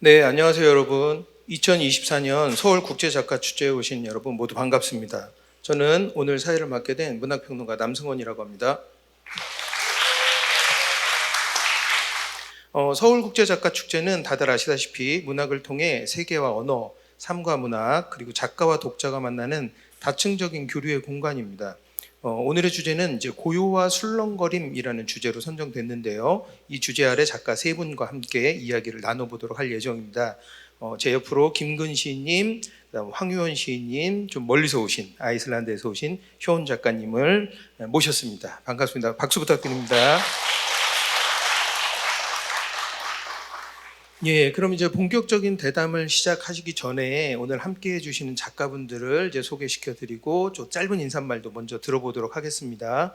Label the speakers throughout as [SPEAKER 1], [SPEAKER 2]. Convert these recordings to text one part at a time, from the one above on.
[SPEAKER 1] 네, 안녕하세요, 여러분. 2024년 서울국제작가축제에 오신 여러분 모두 반갑습니다. 저는 오늘 사회를 맡게 된 문학평론가 남승원이라고 합니다. 서울국제작가축제는 다들 아시다시피 문학을 통해 세계와 언어, 삶과 문학, 그리고 작가와 독자가 만나는 다층적인 교류의 공간입니다. 오늘의 주제는 이제 고요와 술렁거림이라는 주제로 선정됐는데요. 이 주제 아래 작가 세 분과 함께 이야기를 나눠보도록 할 예정입니다. 제 옆으로 김근 시인님, 그다음 황유원 시인님, 좀 멀리서 오신 아이슬란드에서 오신 쇼온 작가님을 모셨습니다. 반갑습니다. 박수 부탁드립니다. 예, 그럼 이제 본격적인 대담을 시작하시기 전에 오늘 함께 해주시는 작가분들을 이제 소개시켜 드리고 좀 짧은 인사말도 먼저 들어보도록 하겠습니다.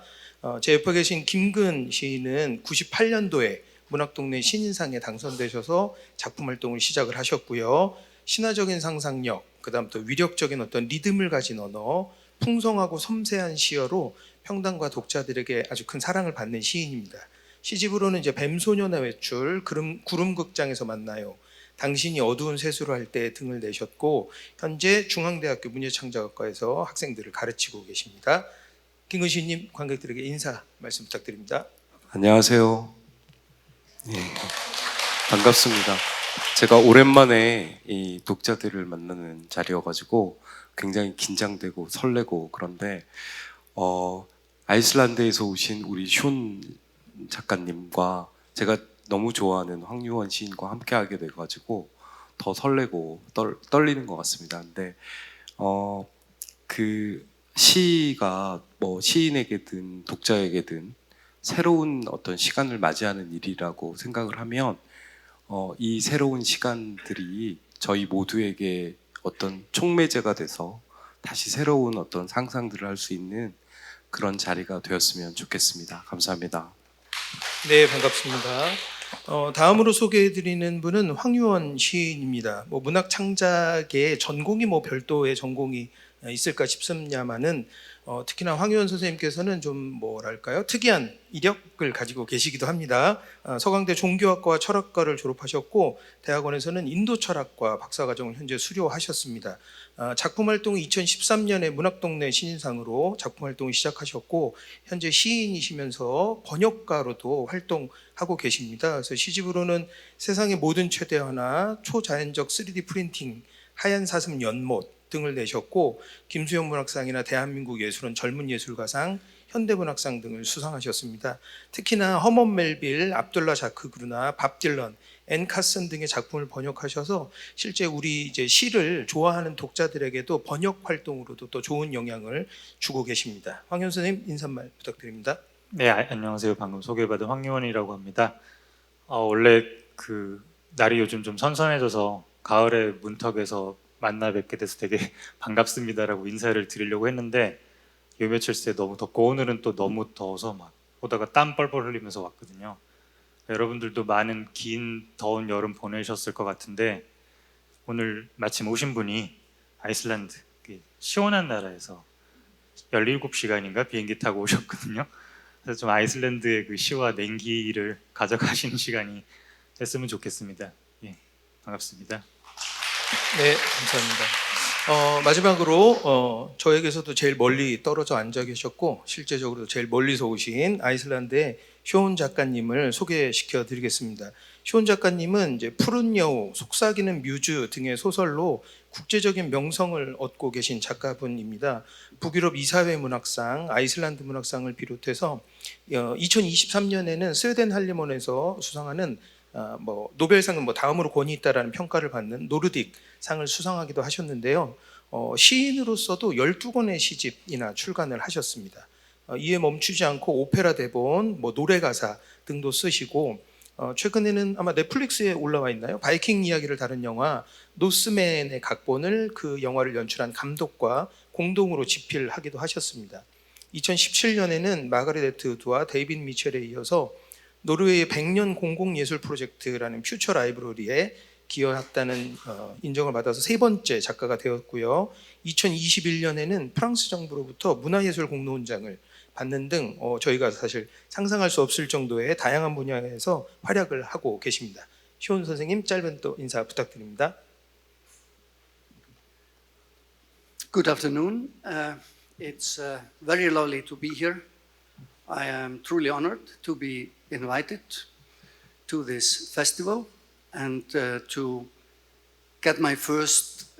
[SPEAKER 1] 제 옆에 계신 김근 시인은 98년도에 문학동네 신인상에 당선되셔서 작품 활동을 시작을 하셨고요. 신화적인 상상력, 그다음 또 위력적인 어떤 리듬을 가진 언어, 풍성하고 섬세한 시어로 평단과 독자들에게 아주 큰 사랑을 받는 시인입니다. 시집으로는 이제 뱀소년의 외출, 구름극장에서 만나요, 당신이 어두운 세수를 할 때 등을 내셨고, 현재 중앙대학교 문예창작학과에서 학생들을 가르치고 계십니다. 김근 시인님, 관객들에게 인사 말씀 부탁드립니다.
[SPEAKER 2] 안녕하세요. 예, 반갑습니다. 제가 오랜만에 이 독자들을 만나는 자리여가지고 굉장히 긴장되고 설레고 그런데 아이슬란드에서 오신 우리 숀 작가님과 제가 너무 좋아하는 황유원 시인과 함께하게 돼가지고 더 설레고 떨리는 것 같습니다. 근데 그 시가 뭐 시인에게든 독자에게든 새로운 어떤 시간을 맞이하는 일이라고 생각을 하면 이 새로운 시간들이 저희 모두에게 어떤 촉매제가 돼서 다시 새로운 어떤 상상들을 할 수 있는 그런 자리가 되었으면 좋겠습니다. 감사합니다.
[SPEAKER 1] 네, 반갑습니다. 다음으로 소개해드리는 분은 황유원 시인입니다. 문학 창작의 전공이 별도의 전공이 있을까 싶습니다만은 특히나 황유원 선생님께서는 좀 뭐랄까요, 특이한 이력을 가지고 계시기도 합니다. 서강대 종교학과와 철학과를 졸업하셨고 대학원에서는 인도철학과 박사과정을 현재 수료하셨습니다. 작품 활동은 2013년에 문학동네 신인상으로 작품 활동을 시작하셨고 현재 시인이시면서 번역가로도 활동하고 계십니다. 그래서 시집으로는 세상의 모든 최대화나 초자연적 3D 프린팅, 하얀 사슴 연못 등을 내셨고 김수영 문학상이나 대한민국 예술원 젊은 예술가상, 현대문학상 등을 수상하셨습니다. 특히나 허먼 멜빌, 압둘라 자크그루나 밥 딜런, 앤 카슨 등의 작품을 번역하셔서 실제 우리 이제 시를 좋아하는 독자들에게도 번역 활동으로도 또 좋은 영향을 주고 계십니다. 황현 선생님 인사말 부탁드립니다.
[SPEAKER 3] 네, 안녕하세요. 방금 소개받은 황유원이라고 합니다. 원래 날이 요즘 좀 선선해져서 가을에 문턱에서 만나 뵙게 돼서 되게 반갑습니다라고 인사를 드리려고 했는데 요 며칠 새 너무 덥고 오늘은 또 너무 더워서 막 오다가 땀 뻘뻘 흘리면서 왔거든요. 여러분들도 많은 긴 더운 여름 보내셨을 것 같은데 오늘 마침 오신 분이 아이슬란드, 시원한 나라에서 17시간인가 비행기 타고 오셨거든요. 그래서 좀 아이슬란드의 그 시와 냉기를 가져가시는 시간이 됐으면 좋겠습니다. 예, 반갑습니다.
[SPEAKER 1] 네, 감사합니다. 마지막으로 저에게서도 제일 멀리 떨어져 앉아 계셨고 실제적으로 제일 멀리서 오신 아이슬란드의 쇼온 작가님을 소개시켜 드리겠습니다. 쇼온 작가님은 이제 푸른 여우, 속삭이는 뮤즈 등의 소설로 국제적인 명성을 얻고 계신 작가분입니다. 북유럽 이사회 문학상, 아이슬란드 문학상을 비롯해서 2023년에는 스웨덴 할리몬에서 수상하는 노벨상은 다음으로 권위 있다라는 평가를 받는 노르딕 상을 수상하기도 하셨는데요. 시인으로서도 12권의 시집이나 출간을 하셨습니다. 이에 멈추지 않고 오페라 대본, 노래 가사 등도 쓰시고 최근에는 아마 넷플릭스에 올라와 있나요? 바이킹 이야기를 다룬 영화 노스맨의 각본을 그 영화를 연출한 감독과 공동으로 집필하기도 하셨습니다. 2017년에는 마가렛 애트우드와 데이빗 미첼에 이어서 노르웨이의 100년 공공예술 프로젝트라는 퓨처 라이브러리에 기여했다는 인정을 받아서 세 번째 작가가 되었고요. 2021년에는 프랑스 정부로부터 문화예술 공로원장을 받는 등 저희가 사실 상상할 수 없을 정도의 다양한 분야에서 활약을 하고 계십니다. 쇼운 선생님 짧은 또 인사 부탁드립니다.
[SPEAKER 4] Good afternoon. It's very lovely to be here. I am truly honored to be invited to this festival and to get my first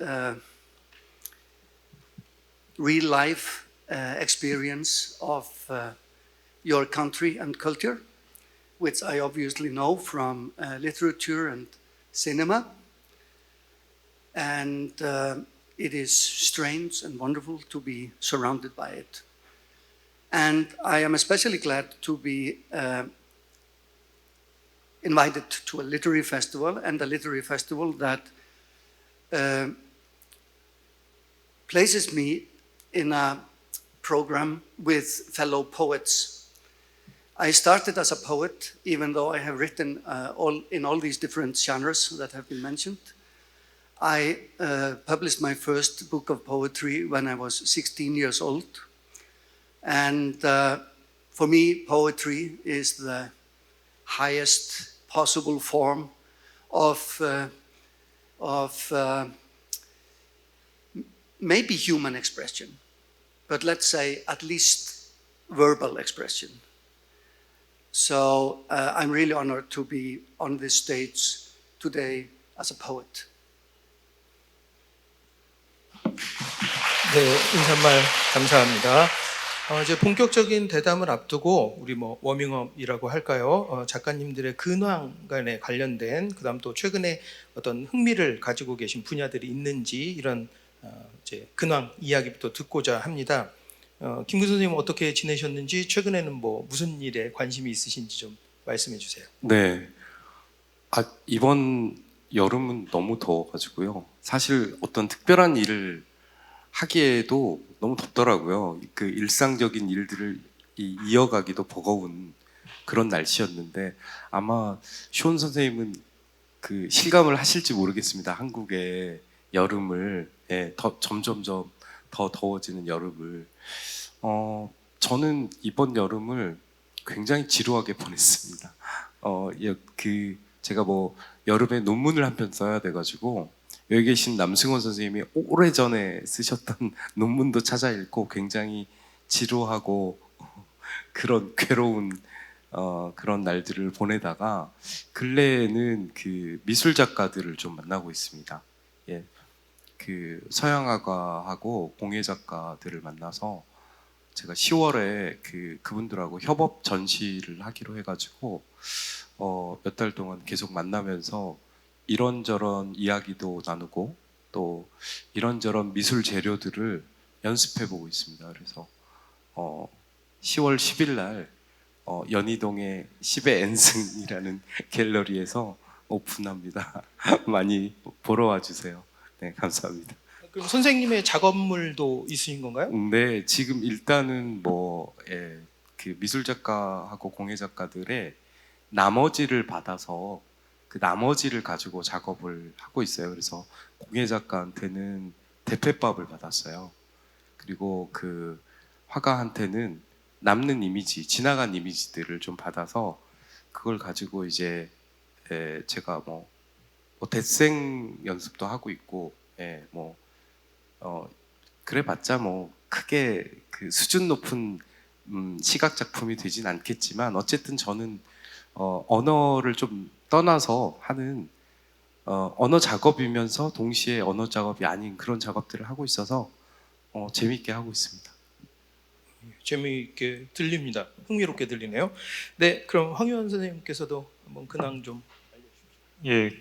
[SPEAKER 4] real life experience of your country and culture, which I obviously know from literature and cinema. And it is strange and wonderful to be surrounded by it. And I am especially glad to be invited to a literary festival, and a literary festival that places me in a program with fellow poets. I started as a poet, even though I have written in all these different genres that have been mentioned. I published my first book of poetry when I was 16 years old. And for me, poetry is the highest possible form of maybe human expression, but let's say at least verbal expression. So I'm really honored to be on this stage today as a poet.
[SPEAKER 1] 네, 인사말 감사합니다. 이제 본격적인 대담을 앞두고 우리 뭐 워밍업이라고 할까요? 작가님들의 근황간에 관련된 그다음 또 최근에 어떤 흥미를 가지고 계신 분야들이 있는지 이런 이제 근황 이야기부터 듣고자 합니다. 김구 선생님 어떻게 지내셨는지 최근에는 뭐 무슨 일에 관심이 있으신지 좀 말씀해 주세요.
[SPEAKER 2] 네. 이번 여름은 너무 더워가지고요. 사실 어떤 특별한 일을 하기에도 너무 덥더라고요. 그 일상적인 일들을 이어가기도 버거운 그런 날씨였는데 아마 쇼운 선생님은 그 실감을 하실지 모르겠습니다. 한국의 여름을 점점점 더 더워지는 여름을 저는 이번 여름을 굉장히 지루하게 보냈습니다. 제가 뭐 여름에 논문을 한 편 써야 돼가지고 여기 계신 남승원 선생님이 오래전에 쓰셨던 논문도 찾아 읽고 굉장히 지루하고 그런 괴로운 그런 날들을 보내다가 근래에는 그 미술 작가들을 좀 만나고 있습니다. 예, 그 서양화가하고 공예 작가들을 만나서 제가 10월에 그분들하고 협업 전시를 하기로 해가지고 몇 달 동안 계속 만나면서 이런저런 이야기도 나누고 또 이런저런 미술 재료들을 연습해 보고 있습니다. 그래서 10월 10일 날 연희동의 10의 앤슨이라는 갤러리에서 오픈합니다. 많이 보러 와주세요. 네, 감사합니다.
[SPEAKER 1] 그럼 선생님의 작업물도 있으신 건가요?
[SPEAKER 2] 네, 지금 일단은 그 미술 작가하고 공예 작가들의 나머지를 받아서 그 나머지를 가지고 작업을 하고 있어요. 그래서 공예 작가한테는 대패밥을 받았어요. 그리고 그 화가한테는 남는 이미지, 지나간 이미지들을 좀 받아서 그걸 가지고 이제 제가 뭐 대생 연습도 하고 있고, 그래봤자 뭐 크게 그 수준 높은 시각 작품이 되진 않겠지만 어쨌든 저는 언어를 좀 떠나서 하는 언어 작업이면서 동시에 언어 작업이 아닌 그런 작업들을 하고 있어서 재미있게 하고 있습니다.
[SPEAKER 1] 재미있게 들립니다. 흥미롭게 들리네요. 네, 그럼 황유한 선생님께서도 한번 근황 좀
[SPEAKER 3] 예,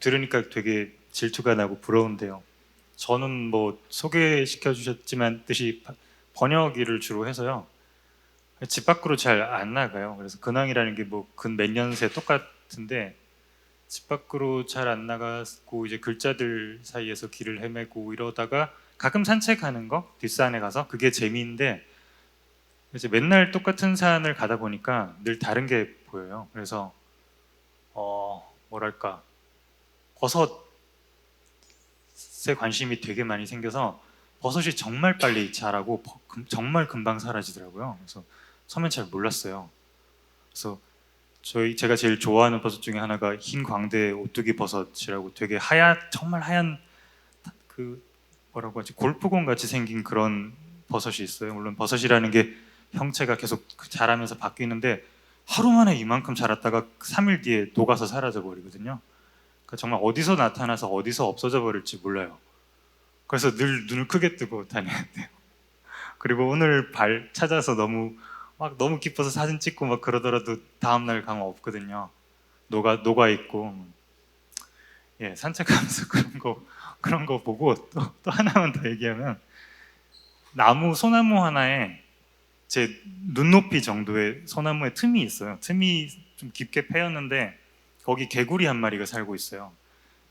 [SPEAKER 3] 들으니까 되게 질투가 나고 부러운데요. 저는 뭐 소개시켜 주셨지만 듯이 번역 일을 주로 해서요. 집 밖으로 잘 안 나가요. 그래서 근황이라는 게 뭐 근 몇 년 새 똑같은데 집 밖으로 잘 안 나가고 이제 글자들 사이에서 길을 헤매고 이러다가 가끔 산책하는 거 뒷산에 가서 그게 재미인데 이제 맨날 똑같은 산을 가다 보니까 늘 다른 게 보여요. 그래서 뭐랄까 버섯에 관심이 되게 많이 생겨서 버섯이 정말 빨리 자라고 정말 금방 사라지더라고요. 그래서 처음엔 잘 몰랐어요. 그래서 제가 제일 좋아하는 버섯 중에 하나가 흰 광대 오뚜기 버섯이라고 되게 정말 하얀 그 뭐라고 하지 골프공 같이 생긴 그런 버섯이 있어요. 물론 버섯이라는 게 형체가 계속 자라면서 바뀌는데 하루 만에 이만큼 자랐다가 3일 뒤에 녹아서 사라져 버리거든요. 그러니까 정말 어디서 나타나서 어디서 없어져 버릴지 몰라요. 그래서 늘 눈을 크게 뜨고 다녀야 돼요. 그리고 오늘 찾아서 너무 기뻐서 사진 찍고 막 그러더라도 다음 날 가면 없거든요. 녹아 있고. 예, 산책하면서 그런 거 보고 또 하나만 더 얘기하면 소나무 하나에 제 눈높이 정도의 소나무에 틈이 있어요. 틈이 좀 깊게 패였는데 거기 개구리 한 마리가 살고 있어요.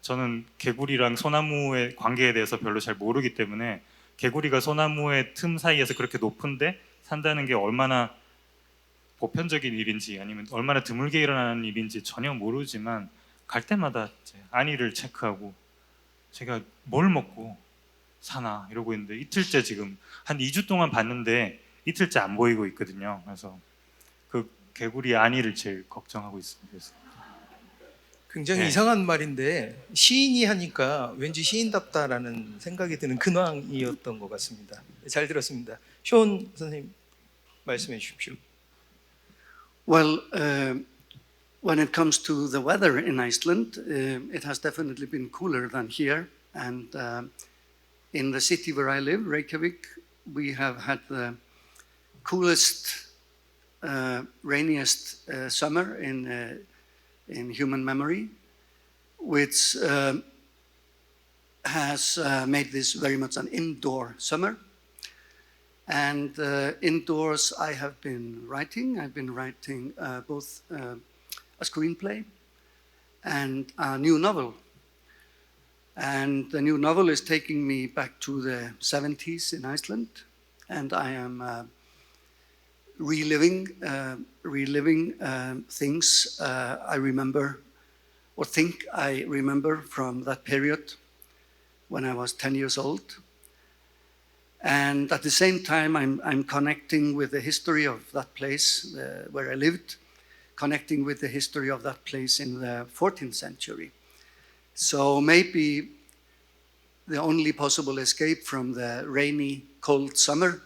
[SPEAKER 3] 저는 개구리랑 소나무의 관계에 대해서 별로 잘 모르기 때문에 개구리가 소나무의 틈 사이에서 그렇게 높은데 산다는 게 얼마나 보편적인 일인지 아니면 얼마나 드물게 일어나는 일인지 전혀 모르지만 갈 때마다 안위를 체크하고 제가 뭘 먹고 사나 이러고 있는데 이틀째 지금 한 2주 동안 봤는데 이틀째 안 보이고 있거든요. 그래서 그 개구리 안위를 제일 걱정하고 있습니다. 그래서
[SPEAKER 1] 굉장히
[SPEAKER 3] 네.
[SPEAKER 1] 이상한 말인데 시인이 하니까 왠지 시인답다라는 생각이 드는 근황이었던 것 같습니다. 잘 들었습니다. 쇼온 선생님 말씀해 주십시오.
[SPEAKER 4] Well, when it comes to the weather in Iceland, it has definitely been cooler than here. And in the city where I live, Reykjavik, we have had the coolest, rainiest summer in human memory, which has made this very much an indoor summer. And indoors, I have been writing. I've been writing both a screenplay and a new novel. And the new novel is taking me back to the 70s in Iceland. And I am reliving things I remember or think I remember from that period when I was 10 years old. And at the same time, I'm connecting with the history of that place where I lived, connecting with the history of that place in the 14th century. So maybe the only possible escape from the rainy, cold summer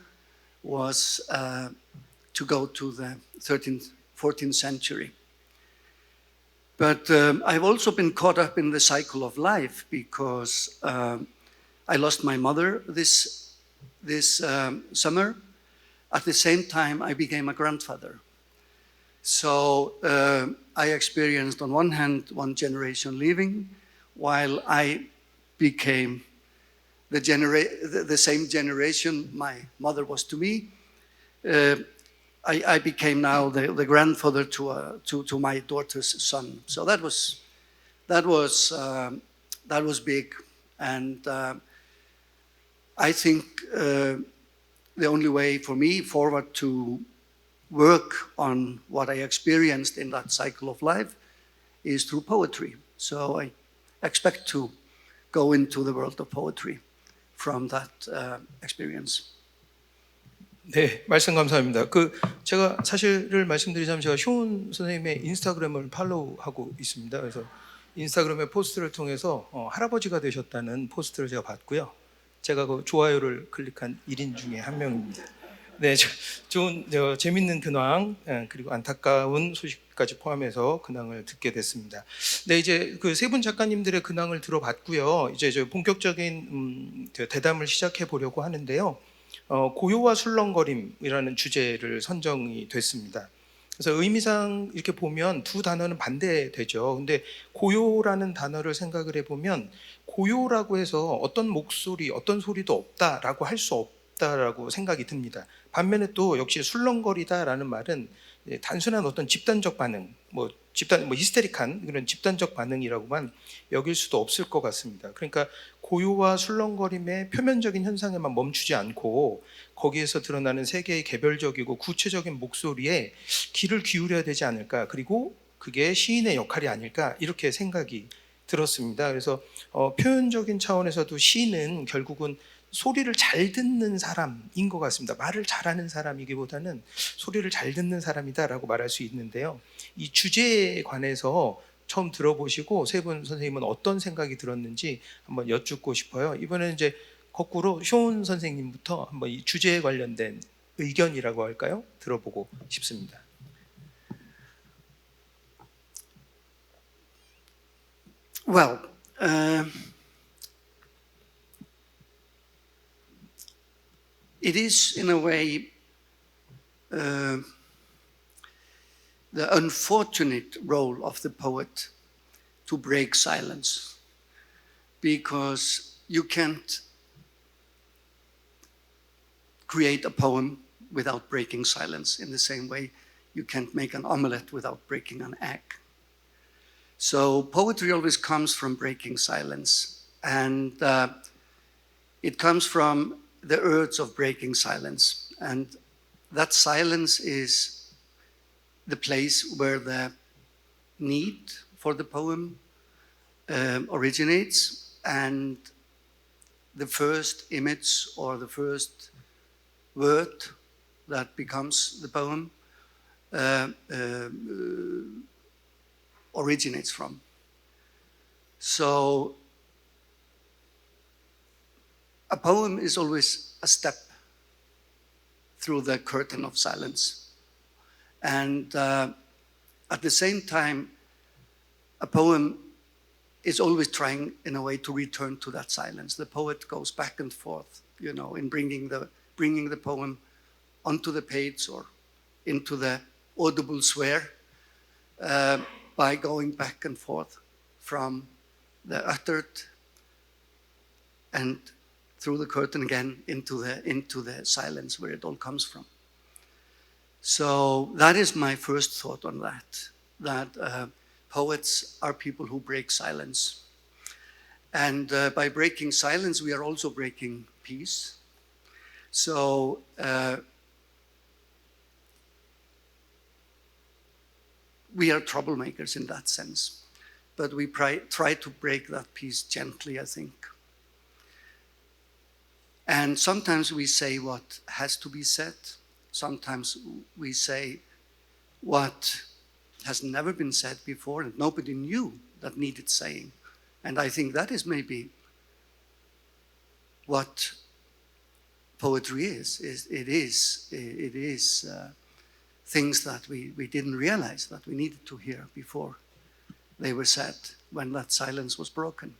[SPEAKER 4] was to go to the 13th, 14th century. But I've also been caught up in the cycle of life because I lost my mother this summer. At the same time, I became a grandfather. So I experienced, on one hand, one generation leaving, while I became the same generation my mother was to me. I became now the grandfather to my daughter's son. So that was big, and I think the only way for me forward to work on what I experienced in that cycle of life is through poetry. So I expect to go into the world of poetry from that experience.
[SPEAKER 1] 네, 말씀 감사합니다. 제가 사실을 말씀드리자면 제가 쇼온 선생님의 인스타그램을 팔로우하고 있습니다. 그래서 인스타그램의 포스트를 통해서 할아버지가 되셨다는 포스트를 제가 봤고요. 제가 그 좋아요를 클릭한 1인 중에 한 명입니다. 네, 좋은 재밌는 근황 그리고 안타까운 소식까지 포함해서 근황을 듣게 됐습니다. 네, 이제 그 세 분 작가님들의 근황을 들어봤고요. 이제 저 본격적인 대담을 시작해 보려고 하는데요. 고요와 술렁거림이라는 주제를 선정이 됐습니다. 그래서 의미상 이렇게 보면 두 단어는 반대되죠. 근데 고요라는 단어를 생각을 해보면 고요라고 해서 어떤 목소리, 어떤 소리도 없다라고 할 수 없다라고 생각이 듭니다. 반면에 또 역시 술렁거리다라는 말은 단순한 어떤 집단적 반응, 히스테릭한 그런 집단적 반응이라고만 여길 수도 없을 것 같습니다. 그러니까 고요와 술렁거림의 표면적인 현상에만 멈추지 않고 거기에서 드러나는 세계의 개별적이고 구체적인 목소리에 귀를 기울여야 되지 않을까, 그리고 그게 시인의 역할이 아닐까, 이렇게 생각이 들었습니다. 그래서 표현적인 차원에서도 시는 결국은 소리를 잘 듣는 사람인 것 같습니다. 말을 잘하는 사람이기보다는 소리를 잘 듣는 사람이다라고 말할 수 있는데요. 이 주제에 관해서 처음 들어보시고 세 분 선생님은 어떤 생각이 들었는지 한번 여쭙고 싶어요. 이번에는 이제 거꾸로 쇼운 선생님부터 한번 이 주제에 관련된 의견이라고 할까요? 들어보고 싶습니다.
[SPEAKER 4] Well, it is in a way the unfortunate role of the poet to break silence, because you can't create a poem without breaking silence, in the same way you can't make an omelette without breaking an egg. So poetry always comes from breaking silence, and it comes from the urge of breaking silence, and that silence is the place where the need for the poem originates, and the first image or the first word that becomes the poem originates from. So a poem is always a step through the curtain of silence. And at the same time, a poem is always trying, in a way, to return to that silence. The poet goes back and forth, you know, in bringing the poem onto the page or into the audible sphere by going back and forth from the uttered and through the curtain again into the silence where it all comes from. So that is my first thought on that poets are people who break silence. And by breaking silence, we are also breaking peace. So we are troublemakers in that sense, but we try to break that peace gently, I think. And sometimes we say what has to be said. Sometimes we say what has never been said before and nobody knew that needed saying. And I think that is maybe what poetry is. It is things that we didn't realize that we needed to hear before they were said, when that silence was broken.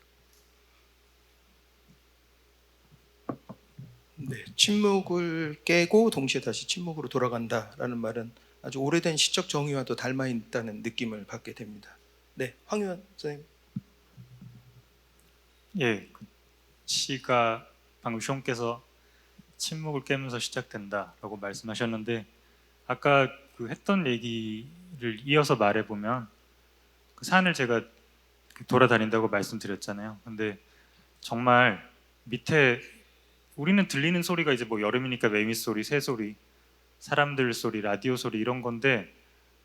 [SPEAKER 1] 네, 침묵을 깨고 동시에 다시 침묵으로 돌아간다라는 말은 아주 오래된 시적 정의와도 닮아 있다는 느낌을 받게 됩니다. 네, 황유한 선생님.
[SPEAKER 3] 예, 그 시가 방금 시온께서 침묵을 깨면서 시작된다라고 말씀하셨는데, 아까 그 했던 얘기를 이어서 말해보면 그 산을 제가 돌아다닌다고 말씀드렸잖아요. 근데 정말 밑에 우리는 들리는 소리가 이제 뭐 여름이니까 매미 소리, 새 소리, 사람들 소리, 라디오 소리 이런 건데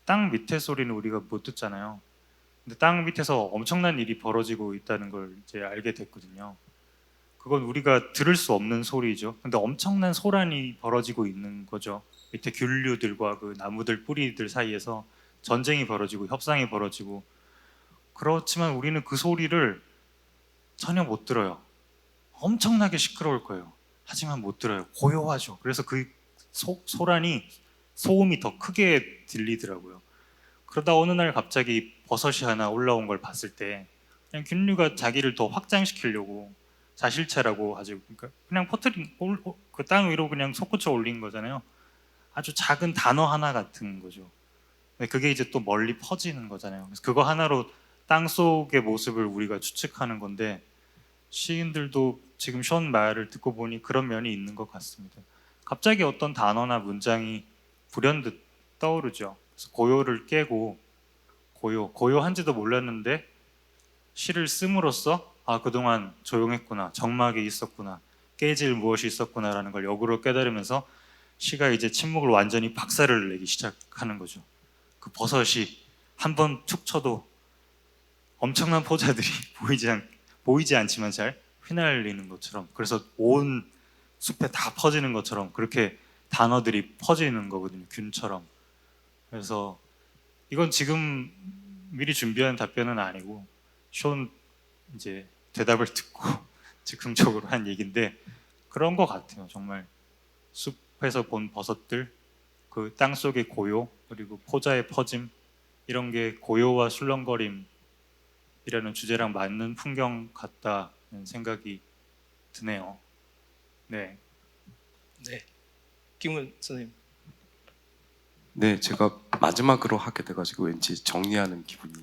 [SPEAKER 3] 땅 밑에 소리는 우리가 못 듣잖아요. 근데 땅 밑에서 엄청난 일이 벌어지고 있다는 걸 이제 알게 됐거든요. 그건 우리가 들을 수 없는 소리죠. 근데 엄청난 소란이 벌어지고 있는 거죠. 밑에 균류들과 그 나무들 뿌리들 사이에서 전쟁이 벌어지고 협상이 벌어지고, 그렇지만 우리는 그 소리를 전혀 못 들어요. 엄청나게 시끄러울 거예요. 하지만 못 들어요. 고요하죠. 그래서 그 소란이, 소음이 더 크게 들리더라고요. 그러다 어느 날 갑자기 버섯이 하나 올라온 걸 봤을 때 그냥 균류가 자기를 더 확장시키려고 자실체라고 하죠. 그러니까 그냥 퍼뜨린 그 땅 위로 그냥 솟구쳐 올린 거잖아요. 아주 작은 단어 하나 같은 거죠. 그게 이제 또 멀리 퍼지는 거잖아요. 그래서 그거 하나로 땅 속의 모습을 우리가 추측하는 건데, 시인들도 지금 션 말을 듣고 보니 그런 면이 있는 것 같습니다. 갑자기 어떤 단어나 문장이 불현듯 떠오르죠. 그래서 고요를 깨고, 고요한지도 몰랐는데 시를 씀으로써 아, 그동안 조용했구나, 정막이 있었구나, 깨질 무엇이 있었구나라는 걸 역으로 깨달으면서 시가 이제 침묵을 완전히 박살을 내기 시작하는 거죠. 그 버섯이 한번 툭 쳐도 엄청난 포자들이 보이지 않지만 잘 휘날리는 것처럼, 그래서 온 숲에 다 퍼지는 것처럼 그렇게 단어들이 퍼지는 거거든요. 균처럼. 그래서 이건 지금 미리 준비한 답변은 아니고 쇼 이제 대답을 듣고 즉흥적으로 한 얘기인데 그런 것 같아요. 정말 숲에서 본 버섯들, 그 땅속의 고요, 그리고 포자의 퍼짐, 이런 게 고요와 술렁거림이라는 주제랑 맞는 풍경 같다는 생각이 드네요. 네.
[SPEAKER 1] 네, 김훈 선생님.
[SPEAKER 2] 네, 제가 마지막으로 하게 돼가지고 왠지 정리하는 기분이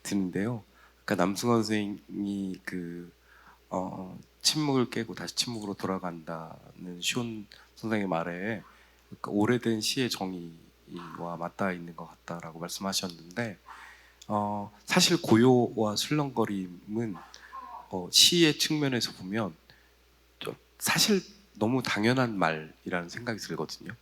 [SPEAKER 2] 드는데요. 아까 남승원 선생님이 침묵을 깨고 다시 침묵으로 돌아간다는 시온 선생의 말에 오래된 시의 정의와 맞닿아 있는 것 같다라고 말씀하셨는데, 사실 고요와 술렁거림은 시의 측면에서 보면 사실 너무 당연한 말이라는 생각이 들거든요.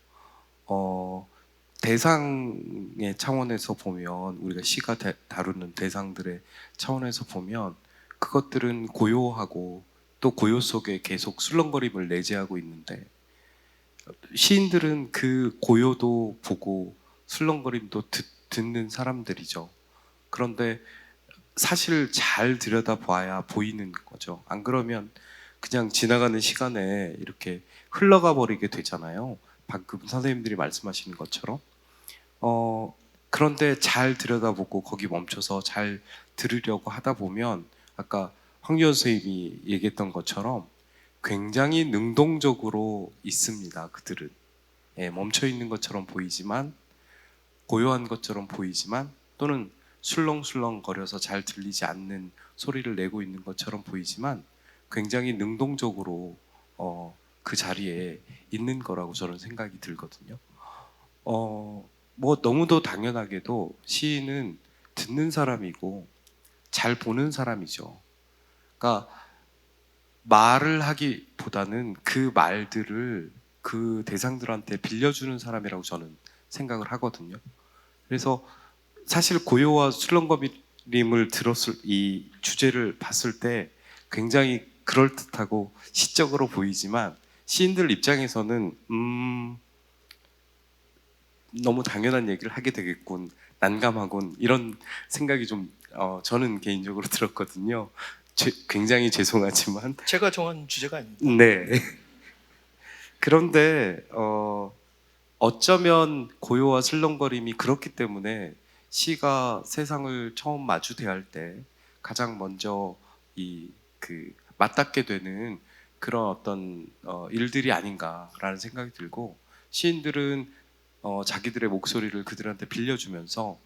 [SPEAKER 2] 대상의 차원에서 보면, 우리가 시가 다루는 대상들의 차원에서 보면 그것들은 고요하고 또 고요 속에 계속 술렁거림을 내재하고 있는데, 시인들은 그 고요도 보고 술렁거림도 듣는 사람들이죠. 그런데 사실 잘 들여다봐야 보이는 거죠. 안 그러면 그냥 지나가는 시간에 이렇게 흘러가 버리게 되잖아요. 방금 선생님들이 말씀하시는 것처럼. 그런데 잘 들여다보고 거기 멈춰서 잘 들으려고 하다 보면 아까 황유원 선생님이 얘기했던 것처럼 굉장히 능동적으로 있습니다. 그들은 멈춰 있는 것처럼 보이지만, 고요한 것처럼 보이지만, 또는 술렁술렁 거려서 잘 들리지 않는 소리를 내고 있는 것처럼 보이지만 굉장히 능동적으로 그 자리에 있는 거라고 저는 생각이 들거든요. 뭐 너무도 당연하게도 시인은 듣는 사람이고 잘 보는 사람이죠. 그러니까 말을 하기보다는 그 말들을 그 대상들한테 빌려주는 사람이라고 저는 생각을 하거든요. 그래서 사실 고요와 술렁거림을 들었을, 이 주제를 봤을 때 굉장히 그럴듯하고 시적으로 보이지만 시인들 입장에서는 너무 당연한 얘기를 하게 되겠군, 난감하군, 이런 생각이 좀 저는 개인적으로 들었거든요. 굉장히 죄송하지만
[SPEAKER 1] 제가 정한 주제가 아닙니다.
[SPEAKER 2] 네. 그런데 어쩌면 고요와 슬렁거림이 그렇기 때문에 시가 세상을 처음 마주 대할 때 가장 먼저 맞닿게 되는 그런 어떤 일들이 아닌가라는 생각이 들고, 시인들은 자기들의 목소리를 그들한테 빌려주면서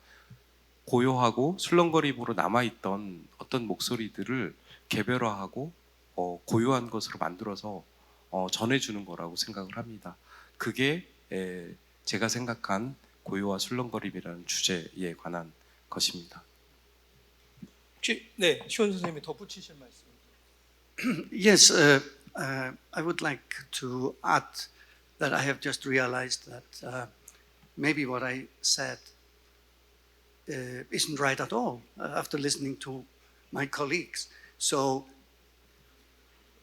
[SPEAKER 2] 고요하고 술렁거림으로 남아있던 어떤 목소리들을 개별화하고 고요한 것으로 만들어서 전해주는 거라고 생각을 합니다. 그게 제가 생각한 고요와 술렁거림이라는 주제에 관한 것입니다.
[SPEAKER 1] 혹시 네, 시온 선생님이 덧붙이실 말씀.
[SPEAKER 4] Yes, I would like to add that I have just realized that maybe what I said isn't right at all after listening to my colleagues. So,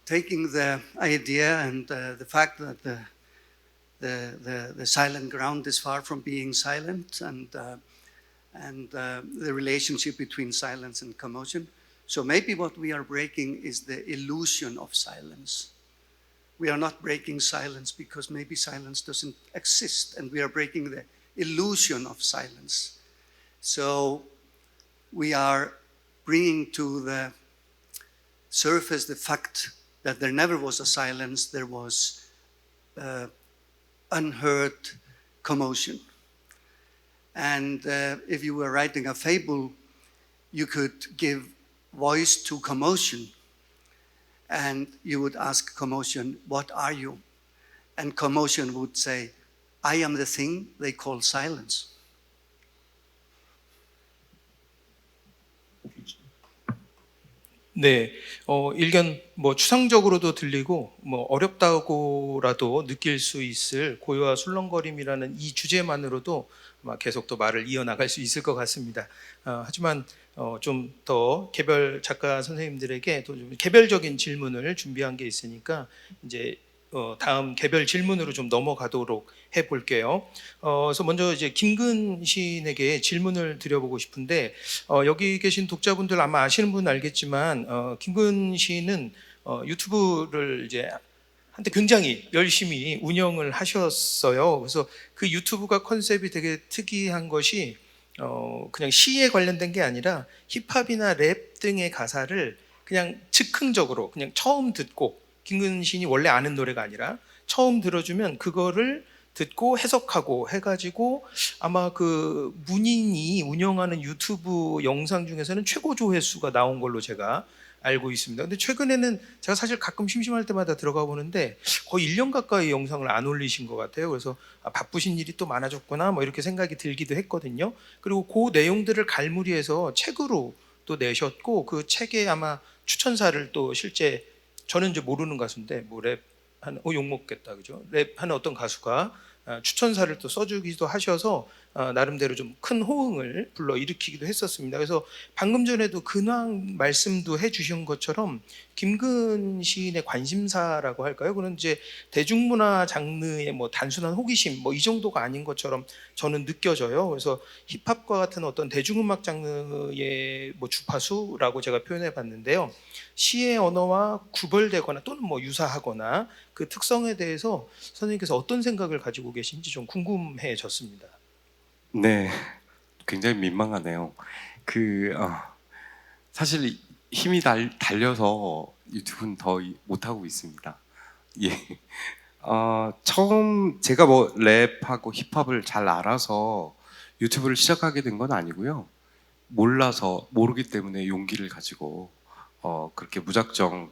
[SPEAKER 4] taking the idea and the fact that the silent ground is far from being silent, and the relationship between silence and commotion. So maybe what we are breaking is the illusion of silence. We are not breaking silence because maybe silence doesn't exist, and we are breaking the illusion of silence. So we are bringing to the surface the fact that there never was a silence, there was unheard commotion. And if you were writing a fable, you could give voice to commotion, and you would ask commotion, "What are you?" And commotion would say, "I am the thing they call silence."
[SPEAKER 1] 네, 일견 뭐 추상적으로도 들리고 뭐 어렵다고라도 느낄 수 있을 고요와 술렁거림이라는 이 주제만으로도 아마 계속 또 말을 이어나갈 수 있을 것 같습니다. 하지만 좀 더 개별 작가 선생님들에게 또 좀 개별적인 질문을 준비한 게 있으니까 이제 다음 개별 질문으로 좀 넘어가도록 해볼게요. 그래서 먼저 이제 김근 시인에게 질문을 드려보고 싶은데 여기 계신 독자분들 아마 아시는 분은 알겠지만 김근 시인은 유튜브를 이제 한때 굉장히 열심히 운영을 하셨어요. 그래서 그 유튜브가 컨셉이 되게 특이한 것이 그냥 시에 관련된 게 아니라 힙합이나 랩 등의 가사를 그냥 즉흥적으로 그냥 처음 듣고 김근 시인이 원래 아는 노래가 아니라 처음 들어주면 그거를 듣고 해석하고 해가지고 아마 그 문인이 운영하는 유튜브 영상 중에서는 최고 조회수가 나온 걸로 제가 알고 있습니다. 근데 최근에는 제가 사실 가끔 심심할 때마다 들어가 보는데 거의 1년 가까이 영상을 안 올리신 것 같아요. 그래서 바쁘신 일이 또 많아졌구나 뭐 이렇게 생각이 들기도 했거든요. 그리고 그 내용들을 갈무리해서 책으로 또 내셨고 그 책에 아마 추천사를 또 실제 저는 이제 모르는 가수인데 뭐 랩하는 욕 먹겠다 그죠? 랩하는 어떤 가수가 추천사를 또 써주기도 하셔서 나름대로 좀 큰 호응을 불러 일으키기도 했었습니다. 그래서 방금 전에도 근황 말씀도 해주신 것처럼 김근 시인의 관심사라고 할까요? 그런 이제 대중문화 장르의 뭐 단순한 호기심 뭐 이 정도가 아닌 것처럼 저는 느껴져요. 그래서 힙합과 같은 어떤 대중음악 장르의 뭐 주파수라고 제가 표현해 봤는데요. 시의 언어와 구별되거나 또는 뭐 유사하거나 그 특성에 대해서 선생님께서 어떤 생각을 가지고 계신지 좀 궁금해졌습니다.
[SPEAKER 2] 네, 굉장히 민망하네요. 사실 힘이 달려서 유튜브는 더 못하고 있습니다. 예. 처음 제가 뭐 랩하고 힙합을 잘 알아서 유튜브를 시작하게 된 건 아니고요. 몰라서 모르기 때문에 용기를 가지고 그렇게 무작정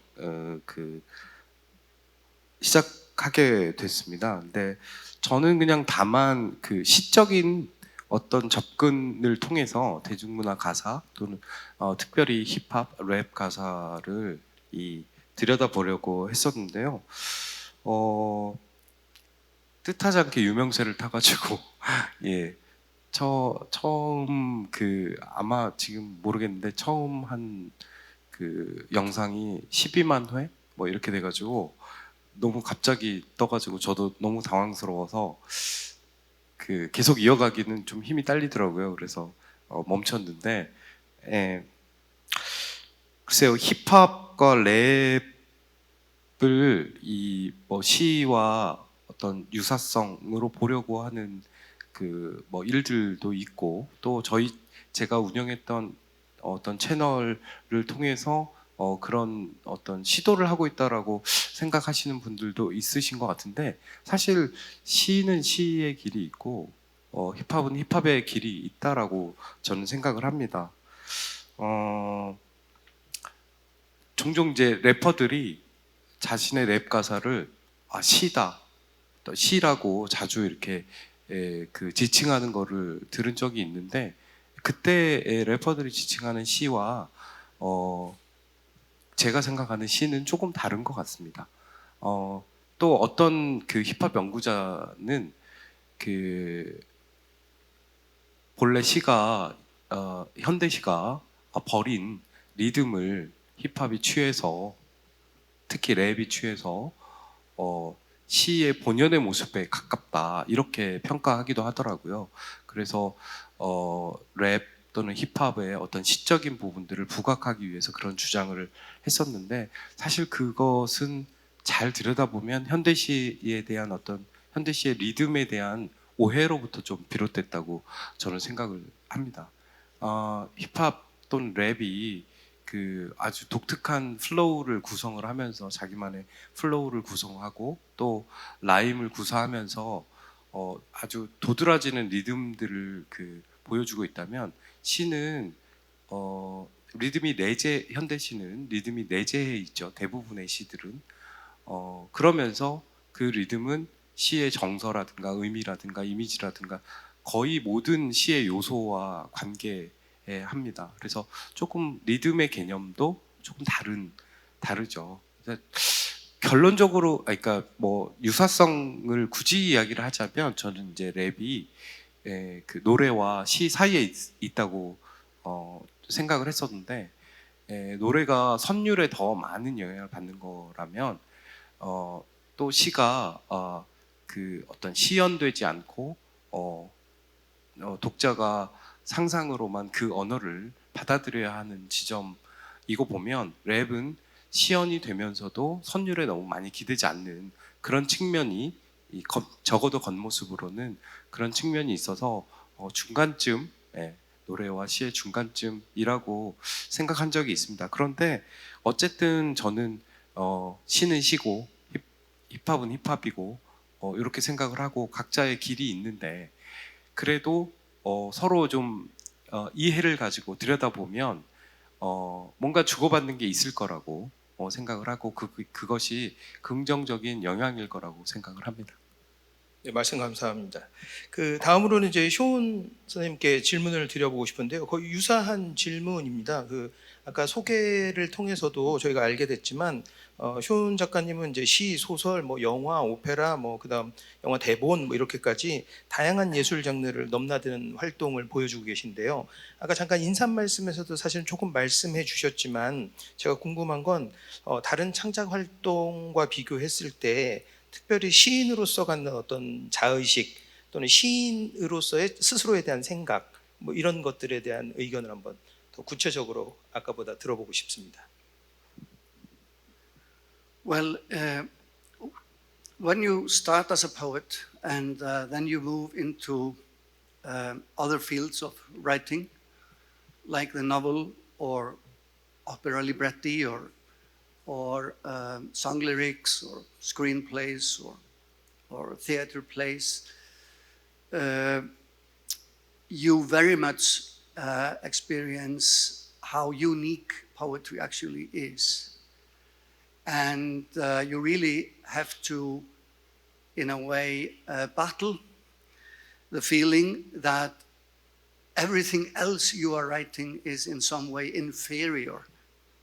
[SPEAKER 2] 시작하게 됐습니다. 근데 저는 그냥 다만 그 시적인 어떤 접근을 통해서 대중문화 가사 또는 특별히 힙합, 랩 가사를 들여다보려고 했었는데요. 뜻하지 않게 유명세를 타가지고 예, 처음 아마 지금 모르겠는데 처음 한 그 영상이 12만 회 뭐 이렇게 돼가지고 너무 갑자기 떠가지고 저도 너무 당황스러워서 계속 이어가기는 좀 힘이 딸리더라고요. 그래서 멈췄는데 글쎄요, 힙합과 랩을 뭐 시와 어떤 유사성으로 보려고 하는 뭐 일들도 있고 또 제가 운영했던 어떤 채널을 통해서 그런 어떤 시도를 하고 있다라고 생각하시는 분들도 있으신 것 같은데 사실 시는 시의 길이 있고 힙합은 힙합의 길이 있다라고 저는 생각을 합니다. 종종 이제 래퍼들이 자신의 랩 가사를 시다, 또 시라고 자주 이렇게 지칭하는 거를 들은 적이 있는데 그때 래퍼들이 지칭하는 시와 제가 생각하는 시는 조금 다른 것 같습니다. 또 어떤 힙합 연구자는 본래 시가 현대 시가 버린 리듬을 힙합이 취해서 특히 랩이 취해서 시의 본연의 모습에 가깝다 이렇게 평가하기도 하더라고요. 그래서 랩 또는 힙합의 어떤 시적인 부분들을 부각하기 위해서 그런 주장을 했었는데 사실 그것은 잘 들여다보면 현대시에 대한 어떤 현대시의 리듬에 대한 오해로부터 좀 비롯됐다고 저는 생각을 합니다. 힙합 또는 랩이 아주 독특한 플로우를 구성을 하면서 자기만의 플로우를 구성하고 또 라임을 구사하면서 아주 도드라지는 리듬들을 보여주고 있다면 시는 리듬이 현대시는 리듬이 내재해 있죠. 대부분의 시들은 그러면서 그 리듬은 시의 정서라든가 의미라든가 이미지라든가 거의 모든 시의 요소와 관계합니다. 그래서 조금 리듬의 개념도 조금 다르죠. 결론적으로, 그러니까 뭐 유사성을 굳이 이야기를 하자면 저는 이제 랩이 노래와 시 사이에 있다고 생각을 했었는데 노래가 선율에 더 많은 영향을 받는 거라면 또 시가 그 어떤 시연되지 않고 독자가 상상으로만 그 언어를 받아들여야 하는 지점, 이거 보면 랩은 시연이 되면서도 선율에 너무 많이 기대지 않는 그런 측면이 적어도 겉모습으로는 그런 측면이 있어서 중간쯤, 노래와 시의 중간쯤이라고 생각한 적이 있습니다. 그런데 어쨌든 저는 시는 시고 힙합은 힙합이고 이렇게 생각을 하고 각자의 길이 있는데, 그래도 서로 좀 이해를 가지고 들여다보면 뭔가 주고받는 게 있을 거라고 생각을 하고 그것이 긍정적인 영향일 거라고 생각을 합니다.
[SPEAKER 1] 네, 말씀 감사합니다. 그 다음으로는 이제 쇼운 선생님께 질문을 드려보고 싶은데요. 거의 유사한 질문입니다. 그 아까 소개를 통해서도 저희가 알게 됐지만 쇼운 작가님은 이제 시, 소설, 뭐 영화, 오페라, 뭐 그다음 영화 대본 뭐 이렇게까지 다양한 예술 장르를 넘나드는 활동을 보여주고 계신데요. 아까 잠깐 인사 말씀에서도 사실 조금 말씀해 주셨지만 제가 궁금한 건 다른 창작 활동과 비교했을 때 특별히 시인으로서 갖는 어떤 자의식 또는 시인으로서의 스스로에 대한 생각 뭐 이런 것들에 대한 의견을 한번 더 구체적으로 아까보다 들어보고 싶습니다.
[SPEAKER 4] Well, when you start as a poet and then you move into other fields of writing, like the novel or opera libretti or song lyrics or screenplays or theater plays, you very much experience how unique poetry actually is. And you really have to, in a way, battle the feeling that everything else you are writing is in some way inferior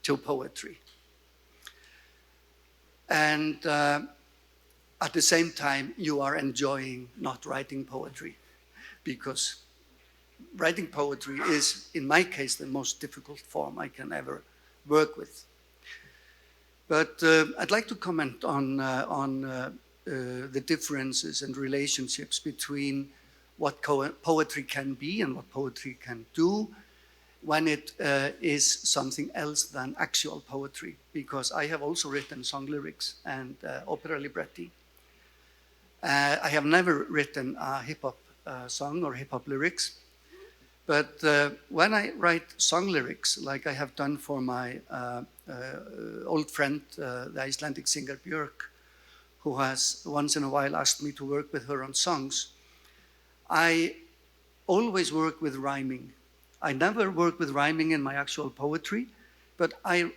[SPEAKER 4] to poetry. And at the same time, you are enjoying not writing poetry, because writing poetry is, in my case, the most difficult form I can ever work with. But I'd like to comment on the differences and relationships between what poetry can be and what poetry can do when it is something else than actual poetry, because I have also written song lyrics and opera libretti. I have never written a hip-hop song or hip-hop lyrics, but when I write song lyrics, like I have done for my old friend, the Icelandic singer Björk, who has once in a while asked me to work with her on songs, I always work with rhyming. I never work with rhyming in my actual poetry, but I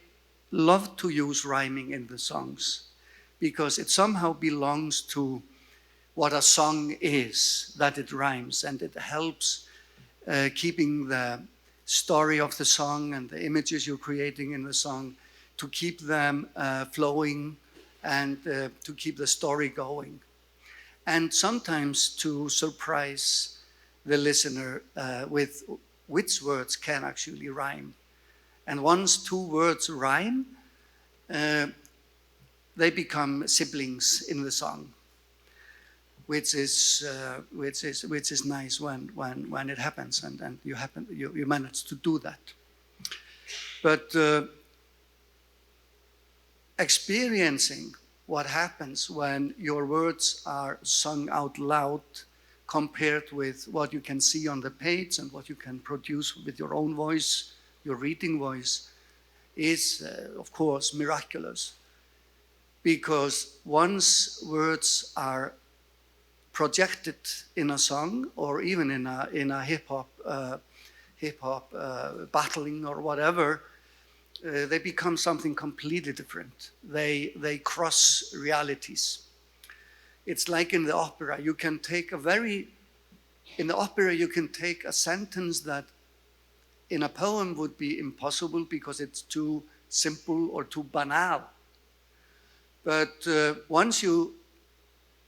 [SPEAKER 4] love to use rhyming in the songs because it somehow belongs to what a song is, that it rhymes, and it helps keeping the story of the song and the images you're creating in the song, to keep them flowing and to keep the story going. And sometimes to surprise the listener with which words can actually rhyme. And once two words rhyme, they become siblings in the song, which is nice when it happens, and you manage to do that. But experiencing what happens when your words are sung out loud compared with what you can see on the page and what you can produce with your own voice, your reading voice, is of course miraculous. Because once words are projected in a song or even in a hip-hop battling or whatever, they become something completely different. They cross realities. It's like in the opera, you can take in the opera you can take a sentence that in a poem would be impossible because it's too simple or too banal. But once you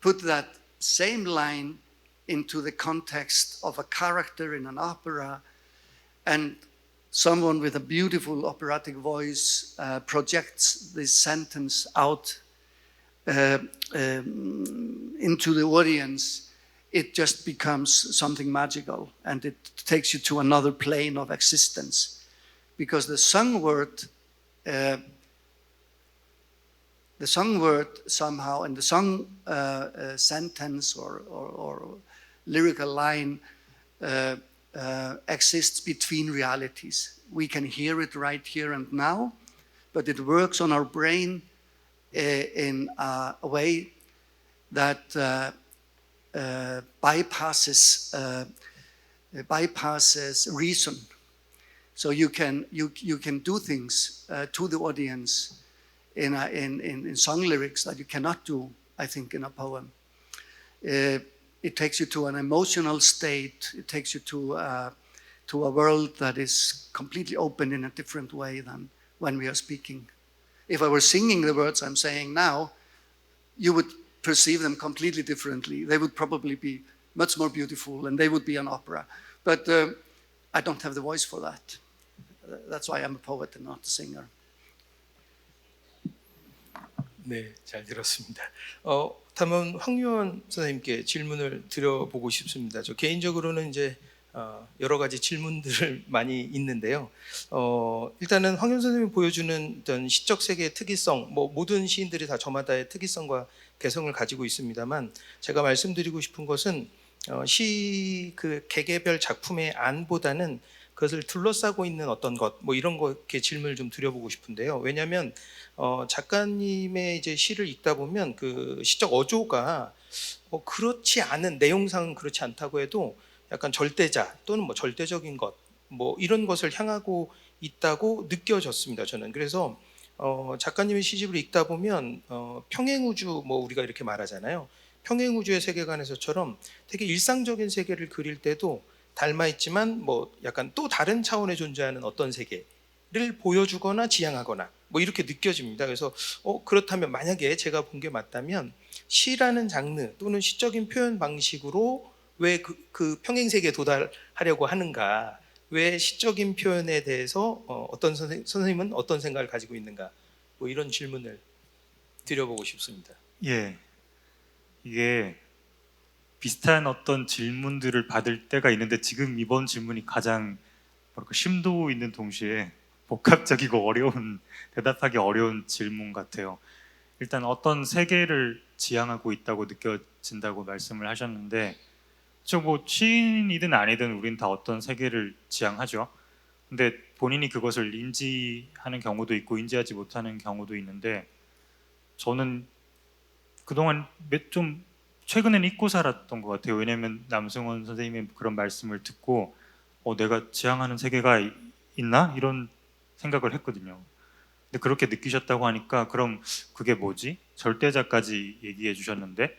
[SPEAKER 4] put that same line into the context of a character in an opera, and someone with a beautiful operatic voice projects this sentence out into the audience, it just becomes something magical, and it takes you to another plane of existence. Because the sung word somehow, and the sung sentence or lyrical line exists between realities. We can hear it right here and now, but it works on our brain in a way that bypasses reason. So you can do things to the audience in song lyrics that you cannot do, I think, in a poem. It takes you to an emotional state. It takes you to a world that is completely open in a different way than when we are speaking. If I were singing the words I'm saying now, you would perceive them completely differently. They would probably be much more beautiful, and they would be an opera. But I don't have the voice for that. That's why I'm a poet and not a singer.
[SPEAKER 1] 네, 잘 들었습니다. 다음은 황유원 선생님께 질문을 드려보고 싶습니다. 저 개인적으로는 이제 여러 가지 질문들을 많이 있는데요. 일단은 황유원 선생님이 보여주는 어떤 시적 세계의 특이성, 뭐 모든 시인들이 다 저마다의 특이성과 개성을 가지고 있습니다만, 제가 말씀드리고 싶은 것은 시 그 개개별 작품의 안보다는 그것을 둘러싸고 있는 어떤 것, 뭐 이런 거에 질문을 좀 드려보고 싶은데요. 왜냐하면 작가님의 이제 시를 읽다 보면 그 시적 어조가 그렇지 않은, 내용상은 그렇지 않다고 해도 약간 절대자 또는 뭐 절대적인 것, 뭐 이런 것을 향하고 있다고 느껴졌습니다, 저는. 그래서 작가님의 시집을 읽다 보면 평행우주, 뭐 우리가 이렇게 말하잖아요. 평행우주의 세계관에서처럼 되게 일상적인 세계를 그릴 때도 닮아있지만 뭐 약간 또 다른 차원에 존재하는 어떤 세계를 보여주거나 지향하거나 뭐 이렇게 느껴집니다. 그래서 그렇다면 만약에 제가 본 게 맞다면 시라는 장르 또는 시적인 표현 방식으로 왜 그 평행세계에 도달하려고 하는가, 왜 시적인 표현에 대해서 어떤 선생님은 어떤 생각을 가지고 있는가, 뭐 이런 질문을 드려보고 싶습니다.
[SPEAKER 3] 예, 이게 비슷한 어떤 질문들을 받을 때가 있는데 지금 이번 질문이 가장 뭐랄까 심도 있는 동시에 복합적이고 어려운, 대답하기 어려운 질문 같아요. 일단 어떤 세계를 지향하고 있다고 느껴진다고 말씀을 하셨는데, 뭐 시인이든 아니든 우린 다 어떤 세계를 지향하죠. 근데 본인이 그것을 인지하는 경우도 있고 인지하지 못하는 경우도 있는데, 저는 그동안 좀 최근에는 잊고 살았던 것 같아요. 왜냐하면 남승원 선생님의 그런 말씀을 듣고 내가 지향하는 세계가 있나? 이런 생각을 했거든요. 근데 그렇게 느끼셨다고 하니까 그럼 그게 뭐지? 절대자까지 얘기해 주셨는데,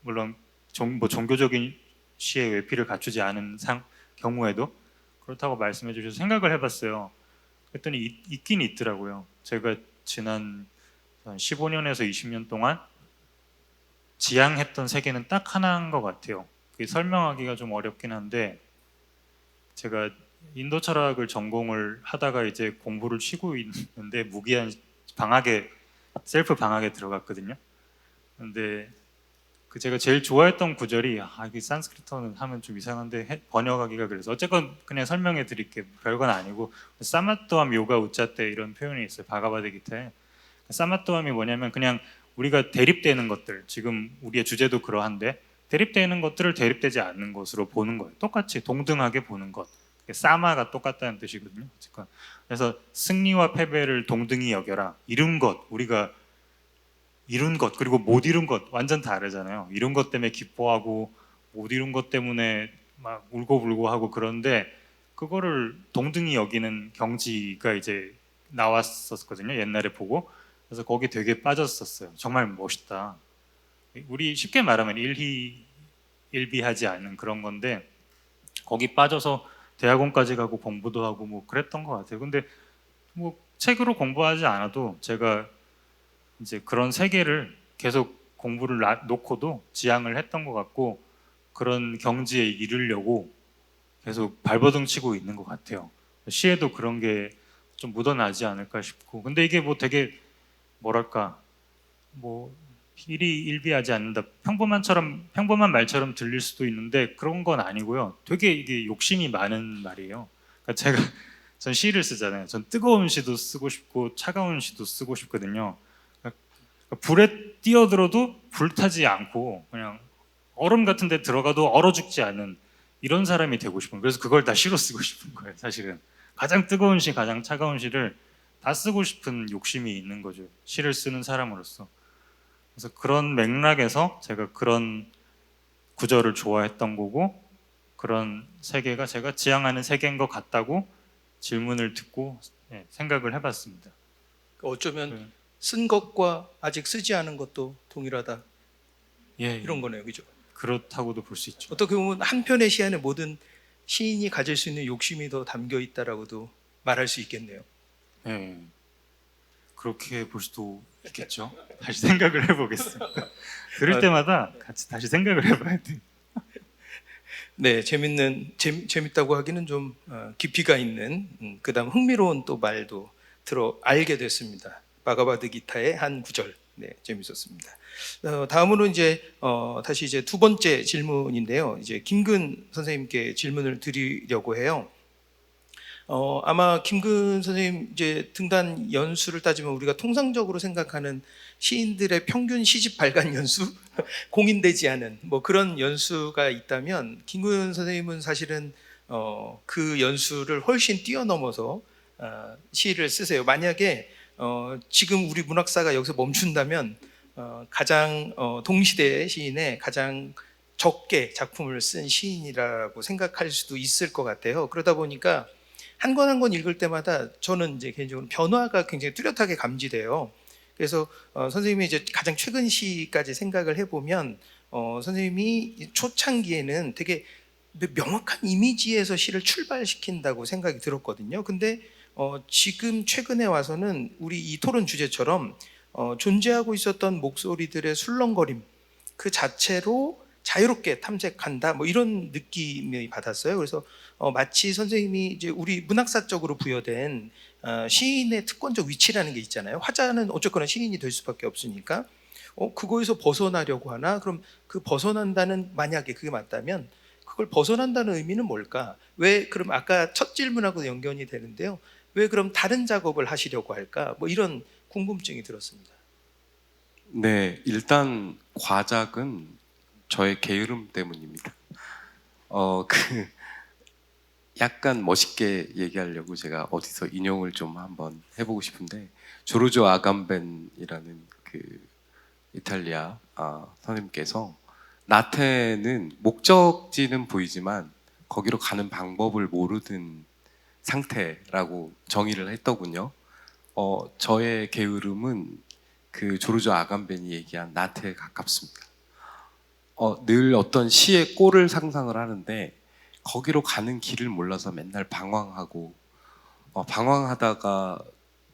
[SPEAKER 3] 물론 뭐 종교적인 시의 외피를 갖추지 않은 경우에도 그렇다고 말씀해 주셔서 생각을 해봤어요. 그랬더니 있긴 있더라고요. 제가 지난 15년에서 20년 동안 지향했던 세계는 딱 하나인 것 같아요. 그게 설명하기가 좀 어렵긴 한데, 제가 인도 철학을 전공을 하다가 이제 공부를 쉬고 있는데 무기한 방학에, 셀프 방학에 들어갔거든요. 근데 그 제가 제일 좋아했던 구절이, 이게 산스크리트어는 하면 좀 이상한데 번역하기가 그래서 어쨌건 그냥 설명해 드릴게요. 별건 아니고, 사마또함 요가 우짜떼 이런 표현이 있어요, 바가바드기타에. 사마또함이 뭐냐면 그냥 우리가 대립되는 것들, 지금 우리의 주제도 그러한데 대립되는 것들을 대립되지 않는 것으로 보는 거예요. 똑같이 동등하게 보는 것. 사마가 똑같다는 뜻이거든요. 그래서 승리와 패배를 동등히 여겨라. 이룬 것, 우리가 이룬 것, 그리고 못 이룬 것 완전 다르잖아요. 이룬 것 때문에 기뻐하고 못 이룬 것 때문에 막 울고불고 하고, 그런데 그거를 동등히 여기는 경지가 이제 나왔었거든요, 옛날에 보고. 그래서 거기 되게 빠졌었어요. 정말 멋있다. 우리 쉽게 말하면 일희일비하지 않는 그런 건데, 거기 빠져서 대학원까지 가고 공부도 하고 뭐 그랬던 것 같아요. 근데 뭐 책으로 공부하지 않아도 제가 이제 그런 세계를 계속 공부를 놓고도 지향을 했던 것 같고, 그런 경지에 이르려고 계속 발버둥 치고 있는 것 같아요. 시에도 그런 게 좀 묻어나지 않을까 싶고. 근데 이게 뭐 되게 뭐랄까, 뭐 일희일비하지 않는다. 평범한 말처럼 들릴 수도 있는데 그런 건 아니고요. 되게 이게 욕심이 많은 말이에요. 그러니까 전 시를 쓰잖아요. 전 뜨거운 시도 쓰고 싶고 차가운 시도 쓰고 싶거든요. 그러니까 불에 뛰어들어도 불타지 않고 그냥 얼음 같은 데 들어가도 얼어 죽지 않은 이런 사람이 되고 싶은 거예요. 그래서 그걸 다 시로 쓰고 싶은 거예요. 사실은 가장 뜨거운 시, 가장 차가운 시를 다 쓰고 싶은 욕심이 있는 거죠. 시를 쓰는 사람으로서. 그래서 그런 맥락에서 제가 그런 구절을 좋아했던 거고, 그런 세계가 제가 지향하는 세계인 것 같다고 질문을 듣고 생각을 해봤습니다.
[SPEAKER 1] 어쩌면
[SPEAKER 3] 네.
[SPEAKER 1] 쓴 것과 아직 쓰지 않은 것도 동일하다
[SPEAKER 3] 예,
[SPEAKER 1] 이런 거네요, 그죠?
[SPEAKER 3] 그렇다고도 볼 수 있죠.
[SPEAKER 1] 어떻게 보면 한 편의 시 안에 모든 시인이 가질 수 있는 욕심이 더 담겨 있다라고도 말할 수 있겠네요.
[SPEAKER 3] 예, 그렇게 볼 수도 있겠죠. 다시 생각을 해보겠습니다. 들을 때마다 같이 다시 생각을 해봐야 돼.
[SPEAKER 1] 네, 재밌다고 하기는 좀 깊이가 있는 그다음 흥미로운 또 말도 알게 됐습니다. 바가바드 기타의 한 구절, 네, 재밌었습니다. 다음으로 이제 다시 이제 두 번째 질문인데요. 이제 김근 선생님께 질문을 드리려고 해요. 아마 김근 선생님 이제 등단 연수를 따지면 우리가 통상적으로 생각하는 시인들의 평균 시집 발간 연수, 공인되지 않은 뭐 그런 연수가 있다면 김근 선생님은 사실은 그 연수를 훨씬 뛰어넘어서 시를 쓰세요. 만약에 지금 우리 문학사가 여기서 멈춘다면 가장 동시대 시인의 가장 적게 작품을 쓴 시인이라고 생각할 수도 있을 것 같아요. 그러다 보니까 한 권 한 권 읽을 때마다 저는 이제 개인적으로 변화가 굉장히 뚜렷하게 감지돼요. 그래서 선생님이 이제 가장 최근 시까지 생각을 해보면 선생님이 초창기에는 되게 명확한 이미지에서 시를 출발시킨다고 생각이 들었거든요. 근데 지금 최근에 와서는 우리 이 토론 주제처럼 존재하고 있었던 목소리들의 술렁거림 그 자체로 자유롭게 탐색한다 뭐 이런 느낌이 받았어요. 그래서 마치 선생님이 이제 우리 문학사적으로 부여된 시인의 특권적 위치라는 게 있잖아요. 화자는 어쨌거나 시인이 될 수밖에 없으니까 그거에서 벗어나려고 하나? 그럼 그 벗어난다는 만약에 그게 맞다면 그걸 벗어난다는 의미는 뭘까? 왜 그럼 아까 첫 질문하고 연결이 되는데요. 왜 그럼 다른 작업을 하시려고 할까? 뭐 이런 궁금증이 들었습니다.
[SPEAKER 2] 네, 일단 과작은 저의 게으름 때문입니다. 그 약간 멋있게 얘기하려고 제가 어디서 인용을 좀 한번 해보고 싶은데 조르조 아감벤이라는 그 이탈리아 선생님께서 나태는 목적지는 보이지만 거기로 가는 방법을 모르는 상태라고 정의를 했더군요. 저의 게으름은 그 조르조 아감벤이 얘기한 나태에 가깝습니다. 늘 어떤 시의 꼴을 상상을 하는데 거기로 가는 길을 몰라서 맨날 방황하고 방황하다가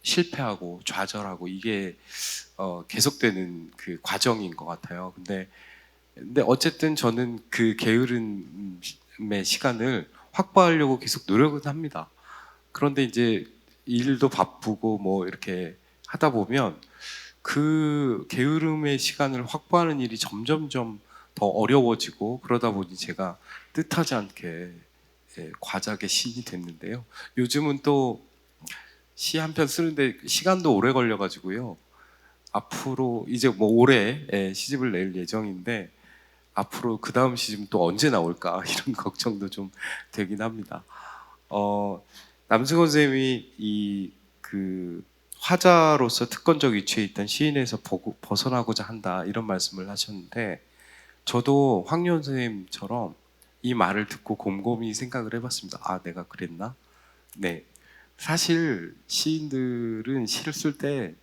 [SPEAKER 2] 실패하고 좌절하고 이게 계속되는 그 과정인 것 같아요. 근데 어쨌든 저는 그 게으름의 시간을 확보하려고 계속 노력은 합니다. 그런데 이제 일도 바쁘고 뭐 이렇게 하다 보면 그 게으름의 시간을 확보하는 일이 점점점 더 어려워지고 그러다 보니 제가 뜻하지 않게 과작의 시인이 됐는데요. 요즘은 또 시 한 편 쓰는데 시간도 오래 걸려가지고요. 앞으로 이제 뭐 올해 시집을 낼 예정인데 앞으로 그 다음 시집은 또 언제 나올까 이런 걱정도 좀 되긴 합니다. 남승원 선생님이 이 그 화자로서 특권적 위치에 있던 시인에서 벗어나고자 한다 이런 말씀을 하셨는데 저도 황유원 선생님처럼 이 말을 듣고 곰곰이 생각을 해봤습니다. 아, 내가 그랬나? 네. 사실 시인들은 시를 쓸 때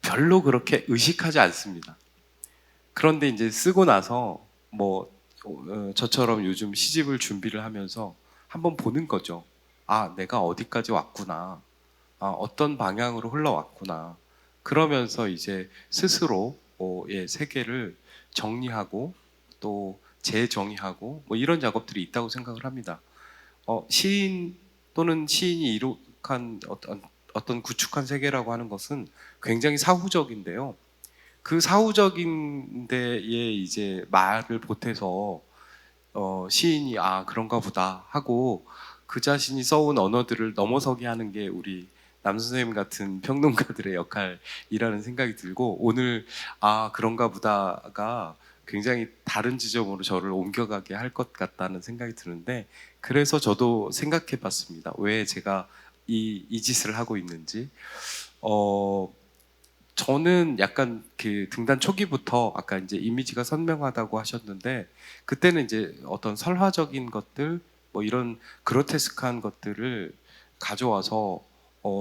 [SPEAKER 2] 별로 그렇게 의식하지 않습니다. 그런데 이제 쓰고 나서 뭐 저처럼 요즘 시집을 준비를 하면서 한번 보는 거죠. 아, 내가 어디까지 왔구나. 어떤 방향으로 흘러왔구나. 그러면서 이제 스스로의 세계를 정리하고 또 재정의하고 뭐 이런 작업들이 있다고 생각을 합니다. 시인 또는 시인이 이룩한 어떤 구축한 세계라고 하는 것은 굉장히 사후적인데요. 그 사후적인 데에 이제 말을 보태서 시인이 아 그런가 보다 하고 그 자신이 써온 언어들을 넘어서게 하는 게 우리 남 선생님 같은 평론가들의 역할이라는 생각이 들고 오늘 아 그런가 보다가 굉장히 다른 지점으로 저를 옮겨가게 할 것 같다는 생각이 드는데 그래서 저도 생각해 봤습니다. 왜 제가 이 짓을 하고 있는지. 저는 약간 그 등단 초기부터 아까 이제 이미지가 선명하다고 하셨는데 그때는 이제 어떤 설화적인 것들 뭐 이런 그로테스크한 것들을 가져와서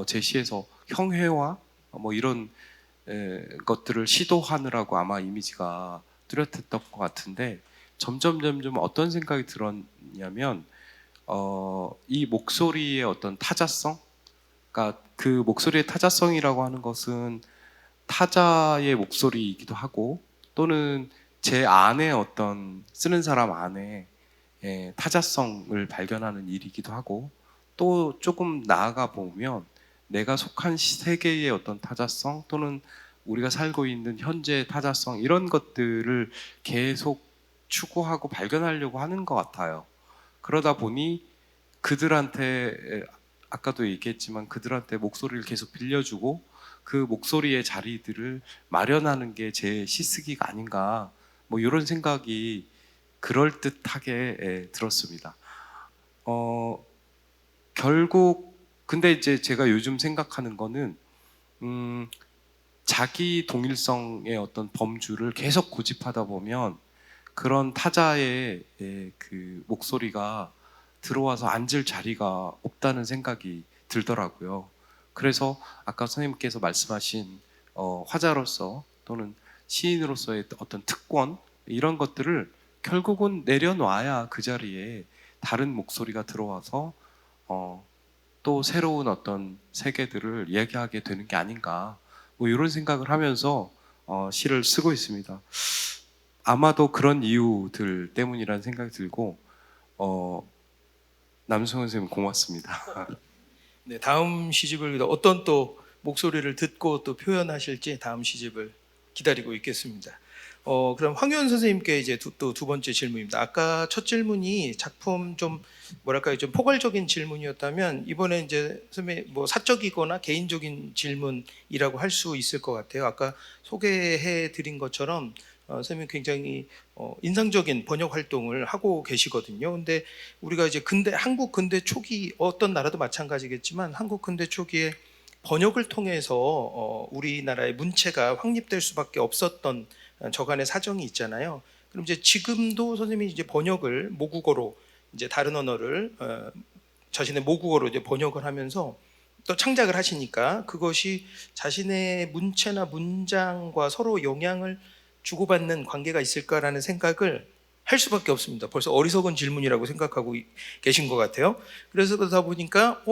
[SPEAKER 2] 제시해서 형회화 뭐 이런 것들을 시도하느라고 아마 이미지가 뚜렷했던 것 같은데 점점 어떤 생각이 들었냐면 이 목소리의 어떤 타자성, 그러니까 그 목소리의 타자성이라고 하는 것은 타자의 목소리이기도 하고 또는 제 안에 어떤 쓰는 사람 안에 타자성을 발견하는 일이기도 하고 또 조금 나아가 보면 내가 속한 세계의 어떤 타자성 또는 우리가 살고 있는 현재의 타자성 이런 것들을 계속 추구하고 발견하려고 하는 것 같아요. 그러다 보니 그들한테 아까도 얘기했지만 그들한테 목소리를 계속 빌려주고 그 목소리의 자리들을 마련하는 게 제 시쓰기가 아닌가 뭐 이런 생각이 그럴듯하게 들었습니다. 결국 근데 이제 제가 요즘 생각하는 거는 자기 동일성의 어떤 범주를 계속 고집하다 보면 그런 타자의 그 목소리가 들어와서 앉을 자리가 없다는 생각이 들더라고요. 그래서 아까 선생님께서 말씀하신 화자로서 또는 시인으로서의 어떤 특권 이런 것들을 결국은 내려놔야 그 자리에 다른 목소리가 들어와서 또 새로운 어떤 세계들을 이야기하게 되는 게 아닌가 뭐 이런 생각을 하면서 시를 쓰고 있습니다. 아마도 그런 이유들 때문이라는 생각이 들고 남승원 선생님 고맙습니다.
[SPEAKER 1] 네, 다음 시집을 어떤 또 목소리를 듣고 또 표현하실지 다음 시집을 기다리고 있겠습니다. 그럼 황유원 선생님께 이제 또 두 번째 질문입니다. 아까 첫 질문이 작품 좀 뭐랄까요 좀 포괄적인 질문이었다면 이번에 이제 선생님 뭐 사적이거나 개인적인 질문이라고 할 수 있을 것 같아요. 아까 소개해 드린 것처럼 선생님 굉장히 인상적인 번역 활동을 하고 계시거든요. 근데 우리가 이제 한국 근대 초기 어떤 나라도 마찬가지겠지만 한국 근대 초기에 번역을 통해서 우리나라의 문체가 확립될 수밖에 없었던 저간의 사정이 있잖아요. 그럼 이제 지금도 선생님이 이제 번역을 모국어로 이제 다른 언어를 자신의 모국어로 이제 번역을 하면서 또 창작을 하시니까 그것이 자신의 문체나 문장과 서로 영향을 주고받는 관계가 있을까라는 생각을 할 수밖에 없습니다. 벌써 어리석은 질문이라고 생각하고 계신 것 같아요. 그래서 그러다 보니까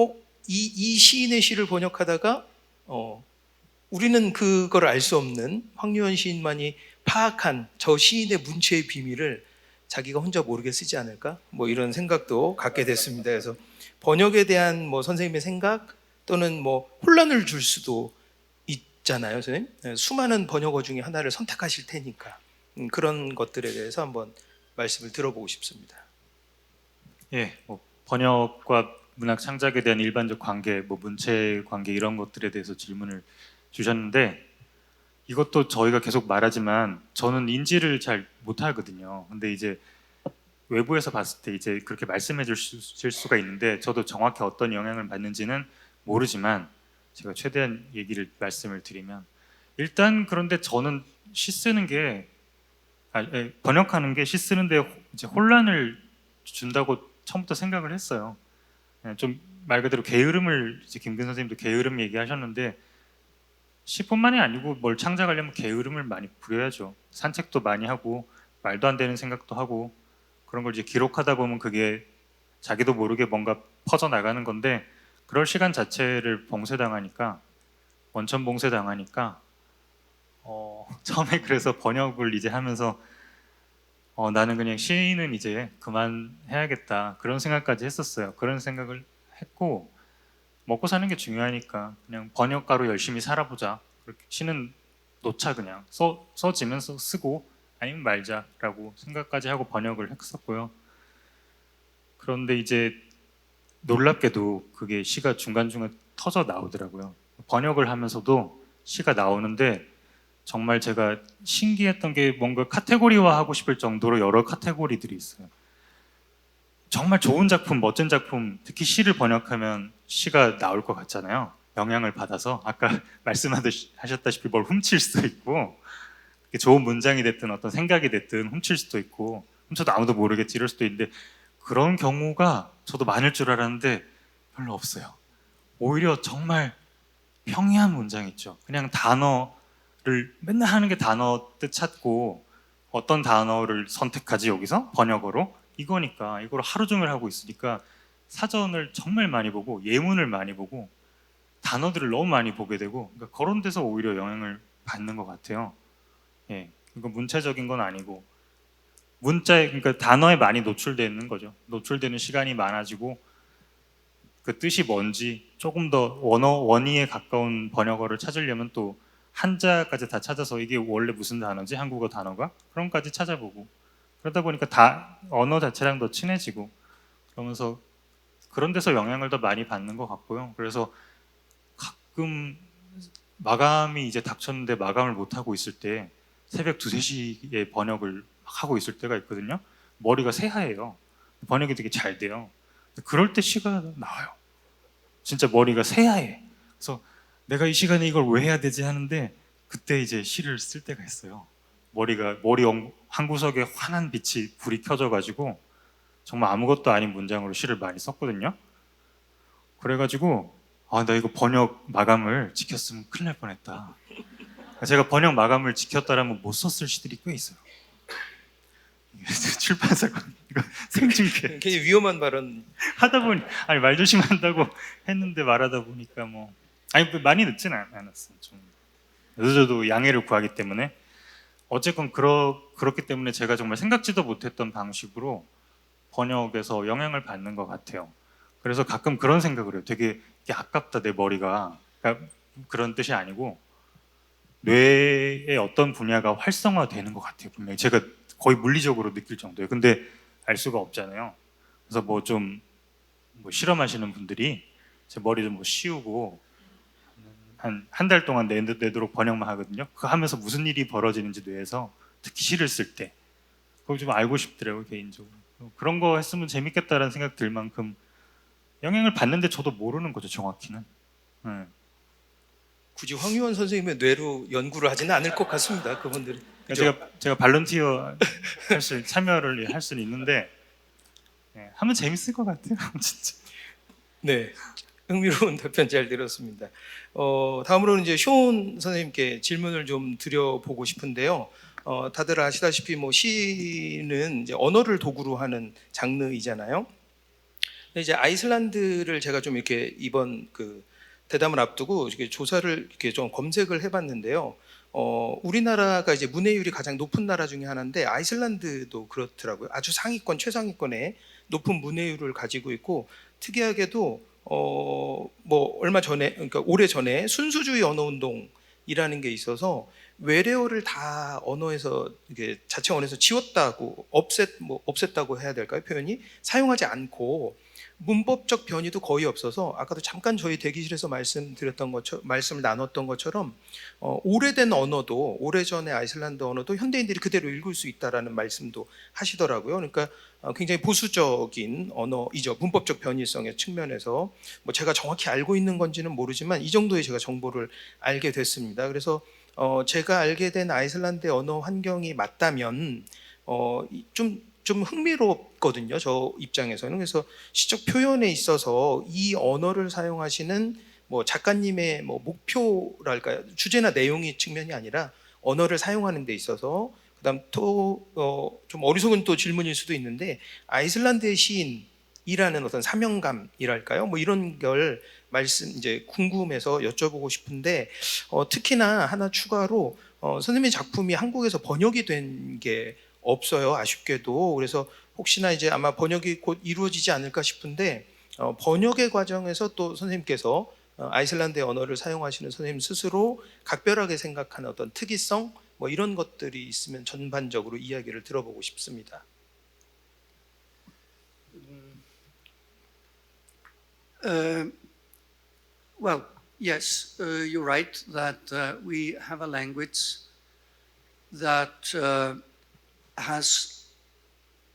[SPEAKER 1] 이 시인의 시를 번역하다가 우리는 그걸 알 수 없는 황유원 시인만이 파악한 저 시인의 문체의 비밀을 자기가 혼자 모르게 쓰지 않을까? 뭐 이런 생각도 갖게 됐습니다. 그래서 번역에 대한 뭐 선생님의 생각 또는 뭐 혼란을 줄 수도 있잖아요, 선생님. 수많은 번역어 중에 하나를 선택하실 테니까 그런 것들에 대해서 한번 말씀을 들어보고 싶습니다.
[SPEAKER 3] 예, 뭐 번역과 문학 창작에 대한 일반적 관계, 뭐 문체 관계 이런 것들에 대해서 질문을 주셨는데 이것도 저희가 계속 말하지만 저는 인지를 잘 못하거든요. 근데 이제 외부에서 봤을 때 이제 그렇게 말씀해 주실 수가 있는데 저도 정확히 어떤 영향을 받는지는 모르지만 제가 최대한 말씀을 드리면 일단 그런데 저는 시 쓰는 게 번역하는 게 시 쓰는데 이제 혼란을 준다고 처음부터 생각을 했어요. 좀 말 그대로 게으름을 이제 김근 선생님도 게으름 얘기하셨는데 시뿐만이 아니고 뭘 창작하려면 게으름을 많이 부려야죠. 산책도 많이 하고 말도 안 되는 생각도 하고 그런 걸 이제 기록하다 보면 그게 자기도 모르게 뭔가 퍼져 나가는 건데 그럴 시간 자체를 봉쇄당하니까 원천 봉쇄당하니까 처음에 그래서 번역을 이제 하면서 나는 그냥 시인은 이제 그만해야겠다 그런 생각까지 했었어요. 그런 생각을 했고 먹고 사는 게 중요하니까 그냥 번역가로 열심히 살아보자. 그렇게 시는 놓자 그냥 써지면 쓰고 아니면 말자라고 생각까지 하고 번역을 했었고요. 그런데 이제 놀랍게도 그게 시가 중간중간 터져 나오더라고요. 번역을 하면서도 시가 나오는데 정말 제가 신기했던 게 뭔가 카테고리화하고 싶을 정도로 여러 카테고리들이 있어요. 정말 좋은 작품, 멋진 작품, 특히 시를 번역하면 시가 나올 것 같잖아요. 영향을 받아서 아까 말씀하셨다시피 뭘 훔칠 수도 있고 좋은 문장이 됐든 어떤 생각이 됐든 훔칠 수도 있고 훔쳐도 아무도 모르겠지 이럴 수도 있는데 그런 경우가 저도 많을 줄 알았는데 별로 없어요. 오히려 정말 평이한 문장 있죠. 그냥 단어를 맨날 하는 게 단어 뜻 찾고 어떤 단어를 선택하지 여기서 번역어로 이거니까 이걸 하루 종일 하고 있으니까 사전을 정말 많이 보고 예문을 많이 보고 단어들을 너무 많이 보게 되고 그러니까 그런 데서 오히려 영향을 받는 것 같아요. 예, 이거 문체적인 건 아니고 문자에 그러니까 단어에 많이 노출되는 거죠. 노출되는 시간이 많아지고 그 뜻이 뭔지 조금 더 원의에 가까운 번역어를 찾으려면 또 한자까지 다 찾아서 이게 원래 무슨 단어지 한국어 단어가 그런 까지 찾아보고 그러다 보니까 다 언어 자체랑 더 친해지고 그러면서 그런 데서 영향을 더 많이 받는 것 같고요. 그래서 가끔 마감이 이제 닥쳤는데 마감을 못 하고 있을 때 새벽 2, 3시에 번역을 하고 있을 때가 있거든요. 머리가 새하얘요. 번역이 되게 잘 돼요. 그럴 때 시가 나와요. 진짜 머리가 새하얘. 그래서 내가 이 시간에 이걸 왜 해야 되지 하는데 그때 이제 시를 쓸 때가 있어요. 머리 한 구석에 환한 빛이 불이 켜져가지고 정말 아무것도 아닌 문장으로 시를 많이 썼거든요. 그래가지고 나 이거 번역 마감을 지켰으면 큰일 날 뻔했다. 제가 번역 마감을 지켰다라면 못 썼을 시들이 꽤 있어요. 출판사가 이거 생중계
[SPEAKER 1] 굉장히 위험한 발언.
[SPEAKER 3] 하다 보니 아니 말 조심한다고 했는데 말하다 보니까 뭐 아니 많이 늦지는 않았어요. 좀 늦어도 양해를 구하기 때문에 어쨌건 그렇기 때문에 제가 정말 생각지도 못했던 방식으로 번역에서 영향을 받는 것 같아요. 그래서 가끔 그런 생각을 해요. 되게 아깝다 내 머리가. 그러니까 그런 뜻이 아니고 뇌의 어떤 분야가 활성화되는 것 같아요. 분명히 제가 거의 물리적으로 느낄 정도예요. 근데 알 수가 없잖아요. 그래서 뭐 좀 실험하시는 분들이 제 머리 좀 씌우고 한 달 동안 내도록 번역만 하거든요. 그거 하면서 무슨 일이 벌어지는지 뇌에서 특히 시를 쓸 때 그거 좀 알고 싶더라고요 개인적으로. 그런 거 했으면 재밌겠다라는 생각 들 만큼 영향을 받는데 저도 모르는 거죠 정확히는.
[SPEAKER 1] 굳이 황유원 선생님의 뇌로 연구를 하지는 않을 것 같습니다. 그분들이. 그죠?
[SPEAKER 3] 제가 발런티어 참여를 할 수는 있는데 하면 재밌을 것 같아요 진짜.
[SPEAKER 1] 네, 흥미로운 답변 잘 들었습니다. 다음으로는 이제 쇼온 선생님께 질문을 좀 드려보고 싶은데요. 다들 아시다시피 뭐 시는 이제 언어를 도구로 하는 장르이잖아요. 근데 이제 아이슬란드를 제가 좀 이렇게 이번 그 대담을 앞두고 이렇게 조사를 이렇게 좀 검색을 해봤는데요. 우리나라가 이제 문해율이 가장 높은 나라 중에 하나인데 아이슬란드도 그렇더라고요. 아주 상위권, 최상위권에 높은 문해율을 가지고 있고 특이하게도 뭐 얼마 전에 그러니까 오래 전에 순수주의 언어 운동이라는 게 있어서 외래어를 다 언어에서 이게 자체 언어에서 지웠다고 없앴다고 해야 될까요? 표현이 사용하지 않고 문법적 변이도 거의 없어서 아까도 잠깐 저희 대기실에서 말씀을 나눴던 것처럼 오래된 언어도 오래전의 아이슬란드 언어도 현대인들이 그대로 읽을 수 있다라는 말씀도 하시더라고요. 그러니까 굉장히 보수적인 언어이죠. 문법적 변이성의 측면에서 뭐 제가 정확히 알고 있는 건지는 모르지만 이 정도의 제가 정보를 알게 됐습니다. 그래서 제가 알게 된 아이슬란드의 언어 환경이 맞다면 좀 흥미롭거든요. 저 입장에서는. 그래서 시적 표현에 있어서 이 언어를 사용하시는 뭐 작가님의 뭐 목표랄까요? 주제나 내용이 측면이 아니라 언어를 사용하는 데 있어서 그다음 또 좀 어리석은 또 질문일 수도 있는데 아이슬란드의 시인이라는 어떤 사명감이랄까요? 뭐 이런 걸 이제 궁금해서 여쭤보고 싶은데 특히나 하나 추가로 선생님의 작품이 한국에서 번역이 된 게 없어요. 아쉽게도. 그래서 혹시나 이제 아마 번역이 곧 이루어지지 않을까 싶은데 번역의 과정에서 또 선생님께서 아이슬란드의 언어를 사용하시는 선생님 스스로 각별하게 생각하는 어떤 특이성 뭐 이런 것들이 있으면 전반적으로 이야기를 들어보고 싶습니다.
[SPEAKER 4] Well, yes, you're right that we have a language that has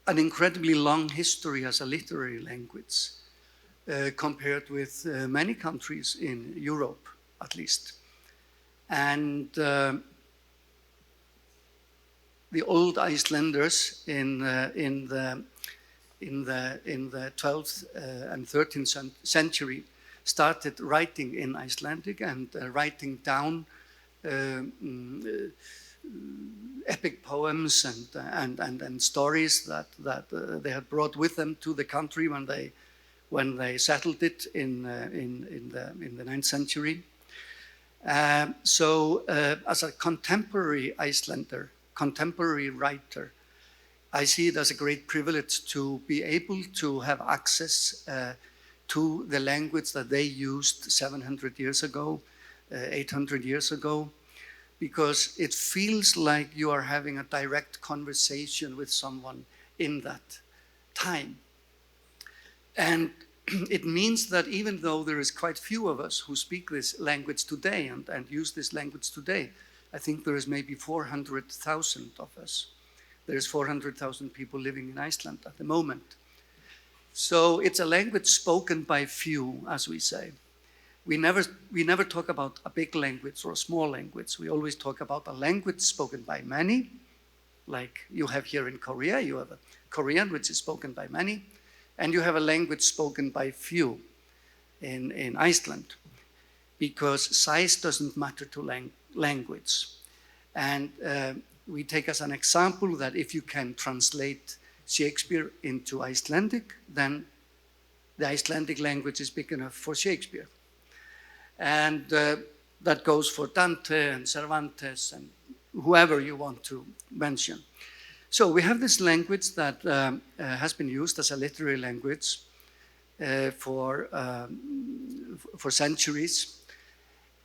[SPEAKER 4] an incredibly long history as a literary language compared with many countries in Europe, at least. And the old Icelanders in the 12th and 13th century started writing in Icelandic and writing down epic poems and stories that they had brought with them to the country when they settled it in the 9th century. So as a contemporary Icelander, contemporary writer, I see it as a great privilege to be able to have access to the language that they used 700 years ago, 800 years ago, because it feels like you are having a direct conversation with someone in that time. And it means that even though there is quite few of us who speak this language today and use this language today, I think there is maybe 400,000 of us. There's 400,000 people living in Iceland at the moment. So it's a language spoken by few, as we say. We never talk about a big language or a small language. We always talk about a language spoken by many, like you have here in Korea. You have a Korean, which is spoken by many, and you have a language spoken by few in Iceland, because size doesn't matter to language. And we take as an example that if you can translate Shakespeare into Icelandic, then the Icelandic language is big enough for Shakespeare. And that goes for Dante and Cervantes and whoever you want to mention. So we have this language that has been used as a literary language for centuries.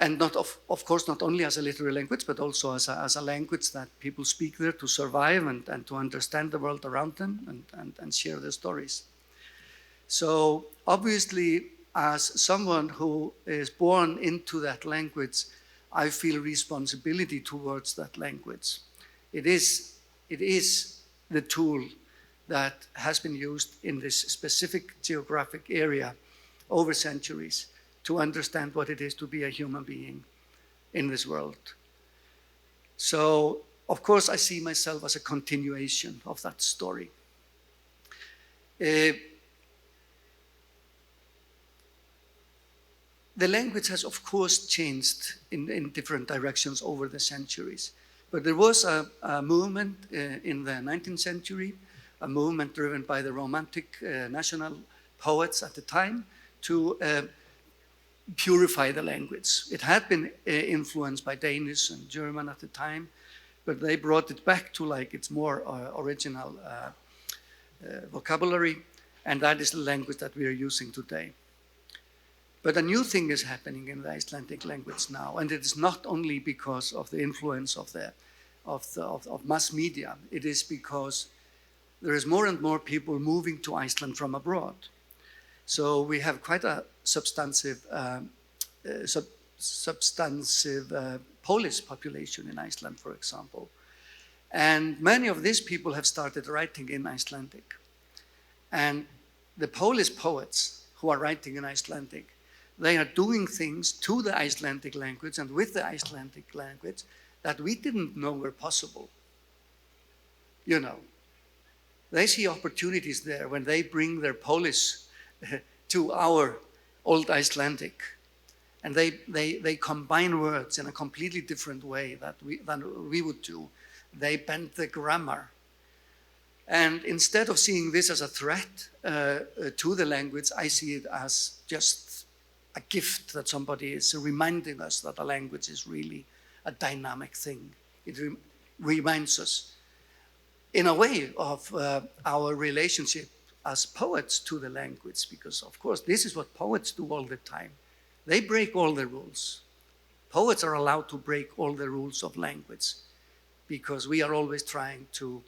[SPEAKER 4] And not of course, not only as a literary language, but also as a language that people speak there to survive and to understand the world around them and share their stories. So obviously, as someone who is born into that language, I feel responsibility towards that language. It is the tool that has been used in this specific geographic area over centuries to understand what it is to be a human being in this world. So, of course, I see myself as a continuation of that story. The language has, of course, changed in different directions over the centuries. But there was a movement in the 19th century, a movement driven by the Romantic national poets at the time to purify the language. It had been influenced by Danish and German at the time, but they brought it back to like its more original vocabulary, and that is the language that we are using today. But a new thing is happening in the Icelandic language now, and it is not only because of the influence of mass media. It is because there is more and more people moving to Iceland from abroad. So we have quite a substantive Polish population in Iceland, for example. And many of these people have started writing in Icelandic. And the Polish poets who are writing in Icelandic, they are doing things to the Icelandic language and with the Icelandic language that we didn't know were possible. You know, they see opportunities there when they bring their Polish to our Old Icelandic, and they combine words in a completely different way than we would do. They bend the grammar. And instead of seeing this as a threat to the language, I see it as just a gift that somebody is reminding us that the language is really a dynamic thing. It reminds us, in a way, of our relationship as poets to the language, because of course this is what poets do all the time. They break all the rules. Poets are allowed to break all the rules of language because we are always trying to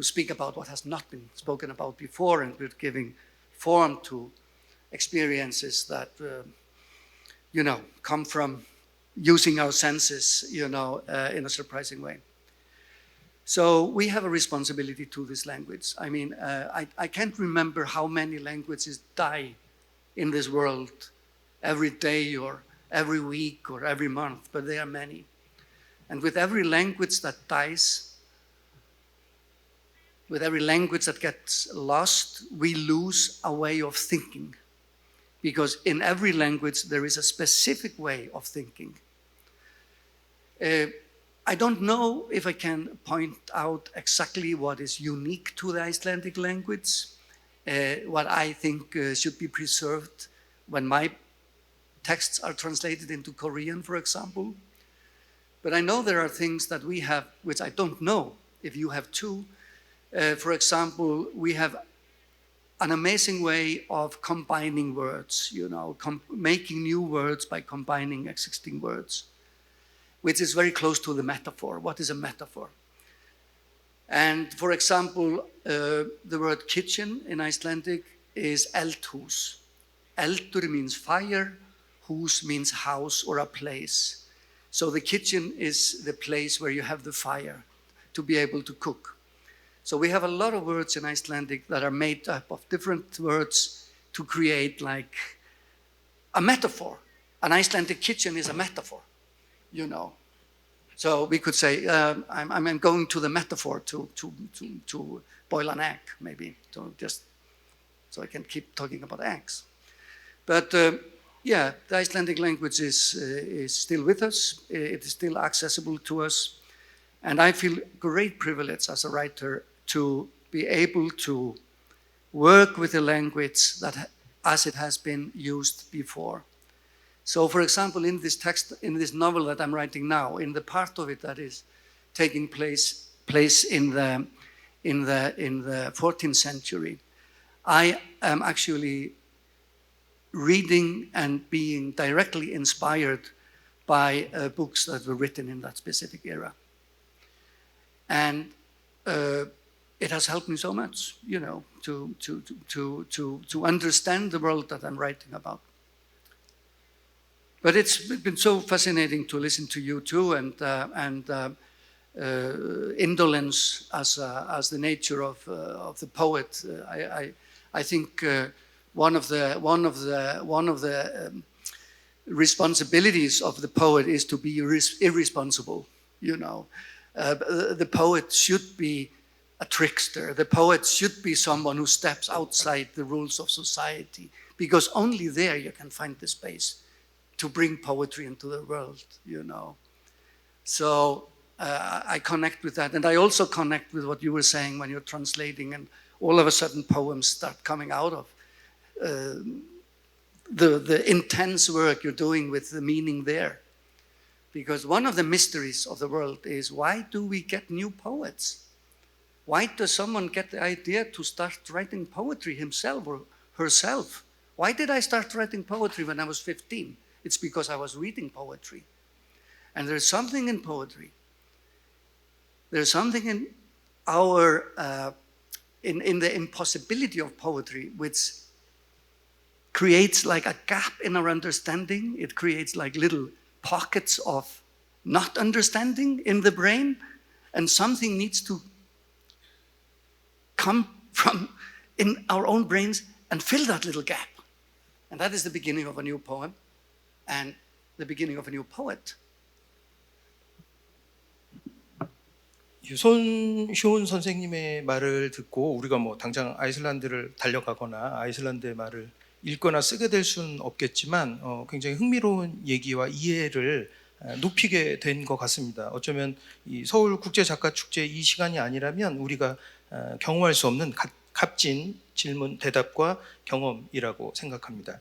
[SPEAKER 4] speak about what has not been spoken about before, and we're giving form to experiences that, come from using our senses, in a surprising way. So we have a responsibility to this language. I mean, I can't remember how many languages die in this world every day or every week or every month, but there are many. And with every language that dies, with every language that gets lost, we lose a way of thinking. Because in every language, there is a specific way of thinking. I don't know if I can point out exactly what is unique to the Icelandic language, what I think should be preserved when my texts are translated into Korean, for example. But I know there are things that we have, which I don't know if you have too. For example, we have an amazing way of combining words, making new words by combining existing words, which is very close to the metaphor. What is a metaphor? And for example, the word kitchen in Icelandic is eldhús. Eldur means fire, hús means house or a place. So the kitchen is the place where you have the fire to be able to cook. So we have a lot of words in Icelandic that are made up of different words to create like a metaphor. An Icelandic kitchen is a metaphor, So we could say, I'm going to the metaphor to boil an egg, maybe, so I can keep talking about eggs. But the Icelandic language is still with us. It is still accessible to us. And I feel great privilege as a writer to be able to work with a language that as it has been used before. So for example, in this text, in this novel that I'm writing now, in the part of it that is taking place in the 14th century, I am actually reading and being directly inspired by books that were written in that specific era. And it has helped me so much, to understand the world that I'm writing about. But it's been so fascinating to listen to you too, and indolence as the nature of the poet. I think one of the responsibilities of the poet is to be irresponsible. The poet should be a trickster. The poet should be someone who steps outside the rules of society, because only there you can find the space to bring poetry into the world, So I connect with that. And I also connect with what you were saying when you're translating, and all of a sudden poems start coming out of the intense work you're doing with the meaning there. Because one of the mysteries of the world is, why do we get new poets? Why does someone get the idea to start writing poetry himself or herself? Why did I start writing poetry when I was 15? It's because I was reading poetry. And there's something in poetry. There's something in our, in the impossibility of poetry, which creates like a gap in our understanding. It creates like little pockets of not understanding in the brain, and something needs to come from in our own brains and fill that little gap. And that is the beginning of a new poem and the beginning of a new poet.
[SPEAKER 1] 유손 선생님의 말을 듣고 우리가 뭐 당장 아이슬란드를 달려가거나 아이슬란드의 말을 읽거나 쓰게 될 수는 없겠지만 굉장히 흥미로운 얘기와 이해를 높이게 된 것 같습니다. 어쩌면 이 서울 국제작가축제 이 시간이 아니라면 우리가 경험할 수 없는 값진 질문, 대답과 경험이라고 생각합니다.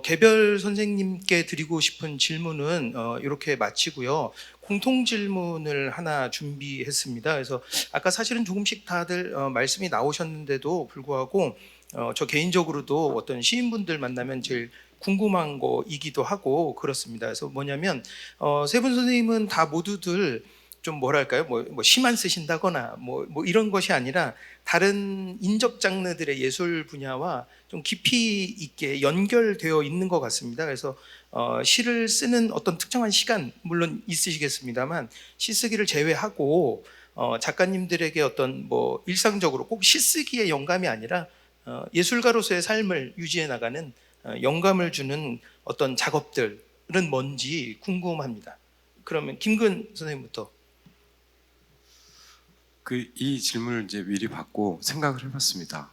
[SPEAKER 1] 개별 선생님께 드리고 싶은 질문은 이렇게 마치고요. 공통 질문을 하나 준비했습니다. 그래서 아까 사실은 조금씩 다들 말씀이 나오셨는데도 불구하고 저 개인적으로도 어떤 시인분들 만나면 제일 궁금한 거이기도 하고 그렇습니다. 그래서 뭐냐면 세 분 선생님은 다 모두들 좀 뭐랄까요, 뭐 시만 쓰신다거나 뭐 이런 것이 아니라 다른 인적 장르들의 예술 분야와 좀 깊이 있게 연결되어 있는 것 같습니다. 그래서 시를 쓰는 어떤 특정한 시간 물론 있으시겠습니다만 시 쓰기를 제외하고 작가님들에게 어떤 뭐 일상적으로 꼭 시 쓰기의 영감이 아니라 예술가로서의 삶을 유지해 나가는 영감을 주는 어떤 작업들은 뭔지 궁금합니다. 그러면 김근 선생님부터.
[SPEAKER 2] 이 질문을 이제 미리 받고 생각을 해봤습니다.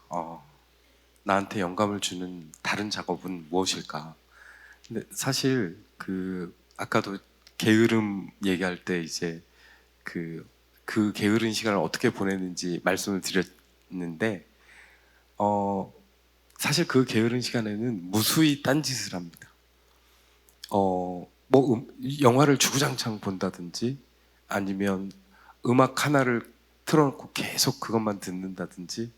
[SPEAKER 2] 나한테 영감을 주는 다른 작업은 무엇일까? 근데 사실 아까도 게으름 얘기할 때 이제 그 게으른 시간을 어떻게 보내는지 말씀을 드렸는데 사실 그 게으른 시간에는 무수히 딴짓을 합니다. 영화를 주구장창 본다든지 아니면 음악 하나를 틀어놓고 계속 그것만 듣는다든지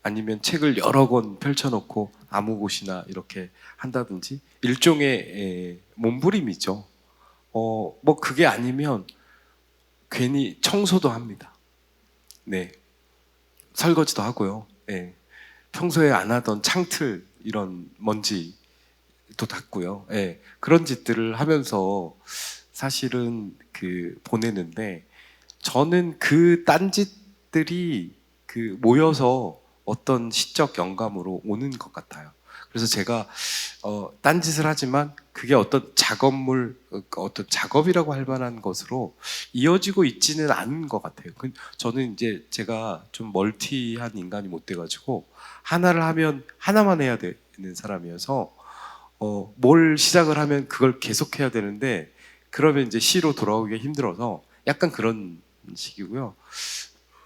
[SPEAKER 2] 아니면 책을 여러 권 펼쳐놓고 아무 곳이나 이렇게 한다든지 일종의 몸부림이죠. 그게 아니면 괜히 청소도 합니다. 네, 설거지도 하고요. 네. 평소에 안 하던 창틀 이런 먼지도 닦고요. 네. 그런 짓들을 하면서 사실은 보내는데 저는 그 딴짓들이 모여서 어떤 시적 영감으로 오는 것 같아요. 그래서 제가 딴짓을 하지만 그게 어떤 어떤 작업이라고 할 만한 것으로 이어지고 있지는 않은 것 같아요. 저는 이제 제가 좀 멀티한 인간이 못 돼가지고 하나를 하면 하나만 해야 되는 사람이어서 뭘 시작을 하면 그걸 계속해야 되는데 그러면 이제 시로 돌아오기가 힘들어서 약간 그런 식이고요.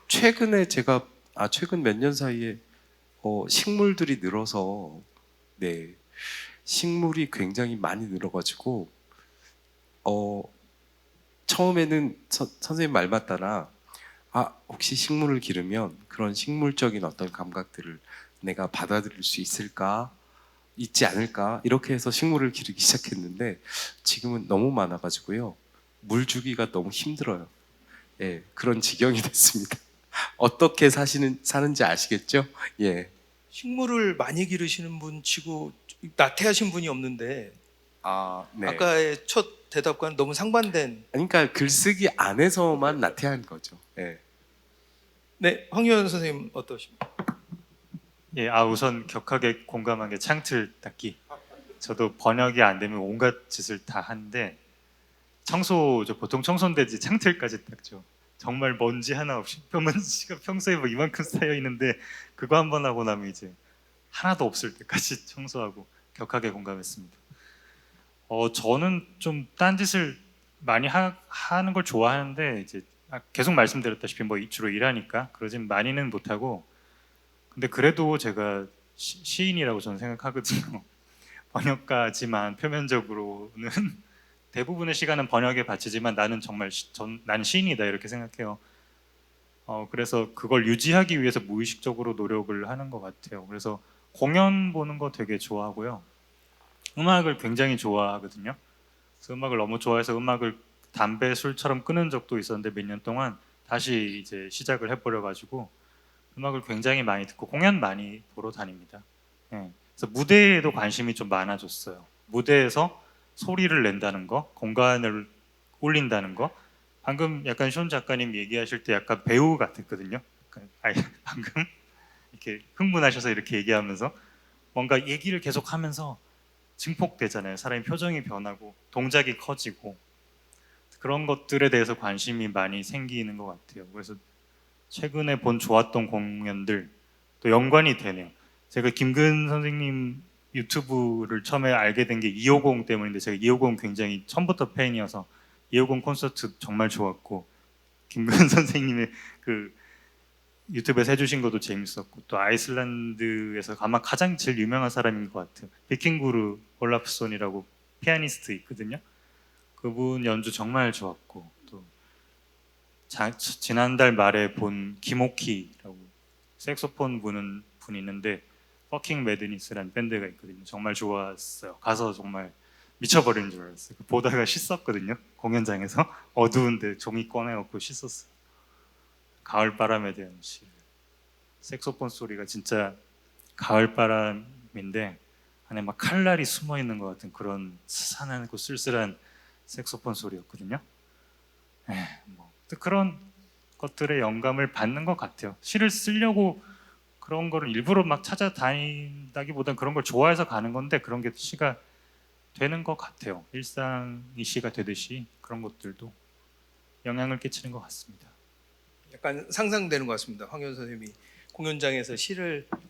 [SPEAKER 2] 최근에 제가 최근 몇 년 사이에 식물들이 늘어서 네, 식물이 굉장히 많이 늘어가지고 처음에는 선생님 말 맞다나 혹시 식물을 기르면 그런 식물적인 어떤 감각들을 내가 받아들일 수 있지 않을까 이렇게 해서 식물을 기르기 시작했는데 지금은 너무 많아가지고요. 물 주기가 너무 힘들어요. 예, 그런 지경이 됐습니다. 어떻게 사는지 아시겠죠? 예.
[SPEAKER 1] 식물을 많이 기르시는 분 치고 나태하신 분이 없는데
[SPEAKER 2] 네.
[SPEAKER 1] 아까의 첫 대답과는 너무 상반된.
[SPEAKER 2] 그러니까 글쓰기 안에서만 나태한 거죠. 예.
[SPEAKER 1] 네, 황유연 선생님 어떠십니까?
[SPEAKER 3] 예, 우선 격하게 공감한 게 창틀 닦기. 저도 번역이 안 되면 온갖 짓을 다 하는데 보통 청소인데지 창틀까지 닦죠. 정말 먼지 하나 없이 먼지가 평소에 뭐 이만큼 쌓여 있는데 그거 한 번 하고 나면 이제 하나도 없을 때까지 청소하고 격하게 공감했습니다. 저는 좀 딴짓을 많이 하는 걸 좋아하는데 이제 계속 말씀드렸다시피 뭐 주로 일하니까 그러진 많이는 못하고 근데 그래도 제가 시인이라고 저는 생각하거든요. 번역가지만 표면적으로는 대부분의 시간은 번역에 바치지만 나는 정말 나는 시인이다 이렇게 생각해요. 그래서 그걸 유지하기 위해서 무의식적으로 노력을 하는 것 같아요. 그래서 공연 보는 거 되게 좋아하고요. 음악을 굉장히 좋아하거든요. 그래서 음악을 너무 좋아해서 음악을 담배, 술처럼 끊은 적도 있었는데 몇 년 동안 다시 이제 시작을 해버려가지고 음악을 굉장히 많이 듣고 공연 많이 보러 다닙니다. 네. 그래서 무대에도 관심이 좀 많아졌어요. 무대에서 소리를 낸다는 거, 공간을 울린다는 거. 방금 약간 쇼 작가님 얘기하실 때 약간 배우 같았거든요. 방금 이렇게 흥분하셔서 이렇게 얘기하면서 뭔가 얘기를 계속하면서 증폭되잖아요. 사람의 표정이 변하고 동작이 커지고 그런 것들에 대해서 관심이 많이 생기는 것 같아요. 그래서 최근에 본 좋았던 공연들 또 연관이 되네요. 제가 김근 선생님 유튜브를 처음에 알게 된 게 250 때문인데 제가 250 굉장히 처음부터 팬이어서 250 콘서트 정말 좋았고 김근 선생님의 그 유튜브에서 해주신 것도 재밌었고 또 아이슬란드에서 아마 가장 제일 유명한 사람인 것 같아요. 비킹구르 올라프손이라고 피아니스트 있거든요. 그분 연주 정말 좋았고 또 지난달 말에 본 김오키라고 색소폰 부는 분이 있는데 퍼킹 매드니스라는 밴드가 있거든요. 정말 좋았어요. 가서 정말 미쳐버리는 줄 알았어요. 보다가 씻었거든요. 공연장에서 어두운데 종이 꺼내놓고 씻었어요. 가을 바람에 대한 시. 색소폰 소리가 진짜 가을 바람인데 안에 막 칼날이 숨어 있는 것 같은 그런 스산하고 쓸쓸한 색소폰 소리였거든요. 뭐 그런 것들의 영감을 받는 것 같아요. 시를 쓰려고 그런 거를 일부러 막 찾아다닌다기보다는 그런 걸 좋아해서 가는 건데 그런 게 시가 되는 것 같아요. 일상이 시가 되듯이 그런 것들도 영향을 끼치는 것 같습니다.
[SPEAKER 1] 약간 상상되는 것 같습니다. 황현 선생님이 공연장에서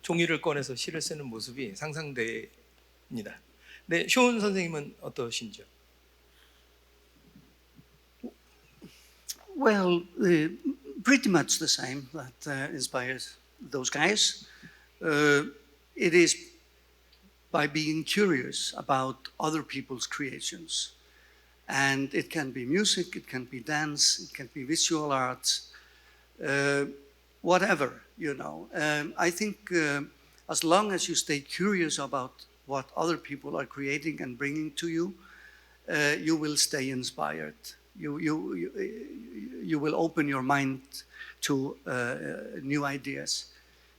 [SPEAKER 1] 종이를 꺼내서 시를 쓰는 모습이 상상됩니다. 네, 쇼운 선생님은 어떠신지요?
[SPEAKER 4] Well, pretty much the same that inspires those guys. It is by being curious about other people's creations. And it can be music, it can be dance, it can be visual arts, whatever, you know. I think as long as you stay curious about what other people are creating and bringing to you, you will stay inspired. You will open your mind to new ideas.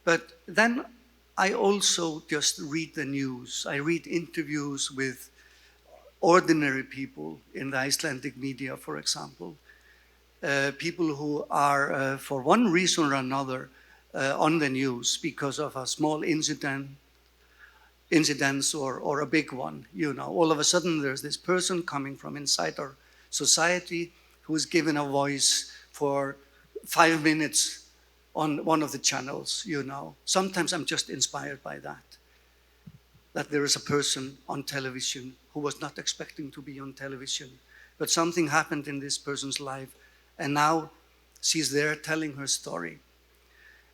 [SPEAKER 4] But then I also just read the news. I read interviews with ordinary people in the Icelandic media, for example. People who are, for one reason or another, on the news because of a small incidents or a big one. You know, all of a sudden there's this person coming from inside our society who is given a voice for 5 minutes on one of the channels, you know. Sometimes I'm just inspired by that there is a person on television who was not expecting to be on television, but something happened in this person's life, and now she's there telling her story.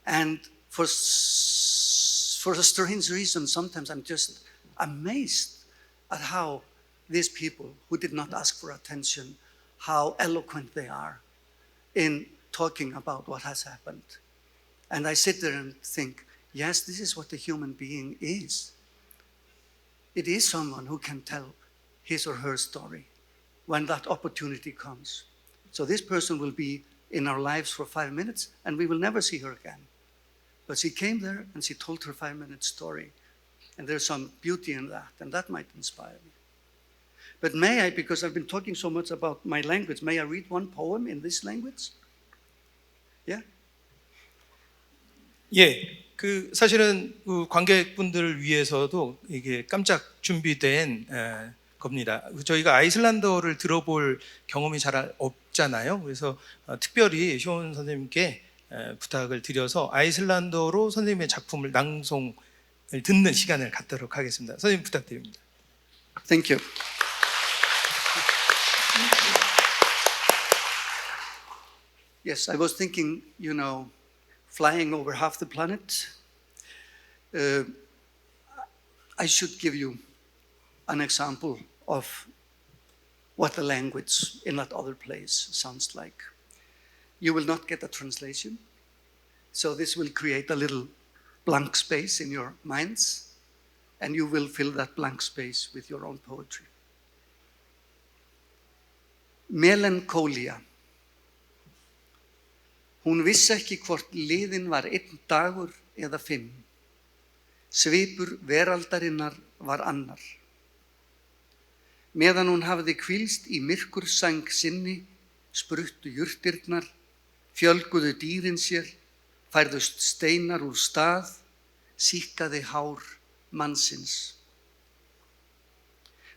[SPEAKER 4] And for a strange reason, sometimes I'm just amazed at how these people who did not ask for attention, how eloquent they are in talking about what has happened. And I sit there and think, yes, this is what a human being is. It is someone who can tell his or her story when that opportunity comes. So this person will be in our lives for 5 minutes and we will never see her again. But she came there and she told her 5-minute story. And there's some beauty in that, and that might inspire me. But may I, because I've been talking so much about my language, may I read one poem in this language? Yeah?
[SPEAKER 1] 예, 사실은 관객분들을 위해서도 이게 깜짝 준비된 겁니다. 저희가 아이슬란드어를 들어볼 경험이 잘 없잖아요. 그래서 특별히 쇼운 선생님께 부탁을 드려서 아이슬란드어로 선생님의 작품을 낭송을 듣는 시간을 갖도록 하겠습니다. 선생님 부탁드립니다.
[SPEAKER 4] Thank you. Yes, I was thinking, you know, flying over half the planet, I should give you an example of what the language in that other place sounds like. You will not get a translation, so this will create a little blank space in your minds, and you will fill that blank space with your own poetry. Melancholia. Hún vissi ekki hvort liðinn var 1 dagur eða 5. Svipur veraldarinnar var annar. Meðan hún hafði hvílst í myrkursæng sinni, spruttu jurtirnar, fjölguðu dýrin sér, færðust steinar úr stað, síkkaði hár mannsins.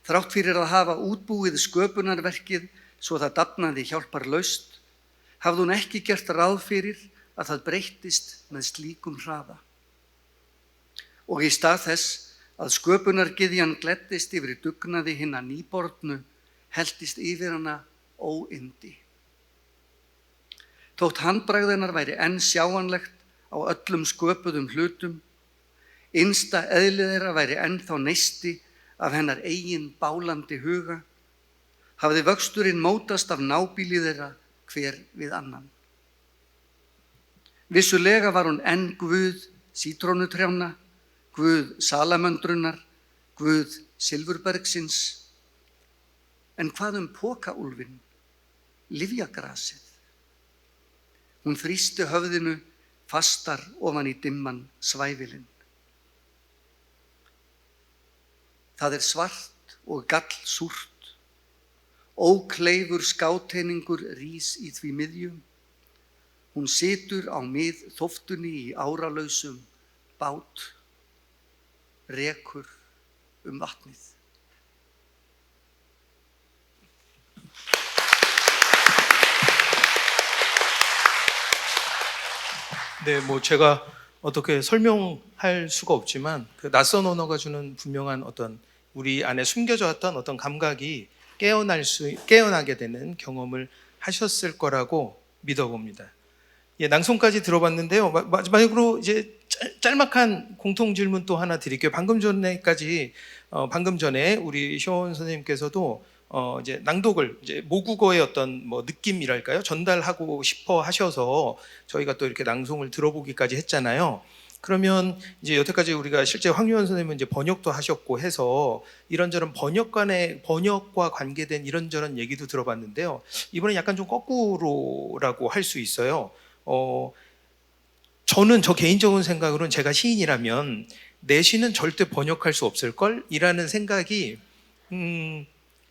[SPEAKER 4] Þrátt fyrir að hafa útbúið sköpunarverkið svo það dafnaði hjálparlaust, hafði hún ekki gert ráð fyrir að það breyttist með slíkum hraða. Og í stað þess að sköpunargyðjan gleddist yfir dugnaði hinna nýbornu, helltist yfir hana óyndi. Þótt handbragð hennar væri enn sjáanlegt á öllum sköpuðum hlutum, innsta eðli þeirra væri ennþá neisti af hennar eigin bálandi huga, hafði vöxturinn mótast af nábýli þeirra hver við annan. Vissulega var hún enn guð sítrónutrjánna, Guð salamöndrunar, Guð silfurbergsins. En hvað pokaúlfinn, lyfjagrasið? Hún þrýsti höfðinu fastar ofan í dimman svæfilinn. Það svart og gallsúrt, ókleifur skáteiningur rís í því miðjum. Hún situr á mið þóftunni í áralausum bát, rekur vatnið.
[SPEAKER 1] 네, 뭐 제가 어떻게 설명할 수가 없지만 그 낯선 언어가 주는 분명한 어떤 우리 안에 숨겨져 왔던 어떤 감각이 깨어나게 되는 경험을 하셨을 거라고 믿어봅니다. 예, 낭송까지 들어봤는데요. 마지막으로 이제 짤막한 공통 질문 또 하나 드릴게요. 방금 전에 우리 쇼온 선생님께서도 이제 낭독을 이제 모국어의 어떤 뭐 느낌이랄까요? 전달하고 싶어 하셔서 저희가 또 이렇게 낭송을 들어보기까지 했잖아요. 그러면 이제 여태까지 우리가 실제 황유원 선생님은 이제 번역도 하셨고 해서 이런저런 번역과 관계된 이런저런 얘기도 들어봤는데요. 이번엔 약간 좀 거꾸로라고 할 수 있어요. 저는 저 개인적인 생각으로는 제가 시인이라면 내 시는 절대 번역할 수 없을걸? 이라는 생각이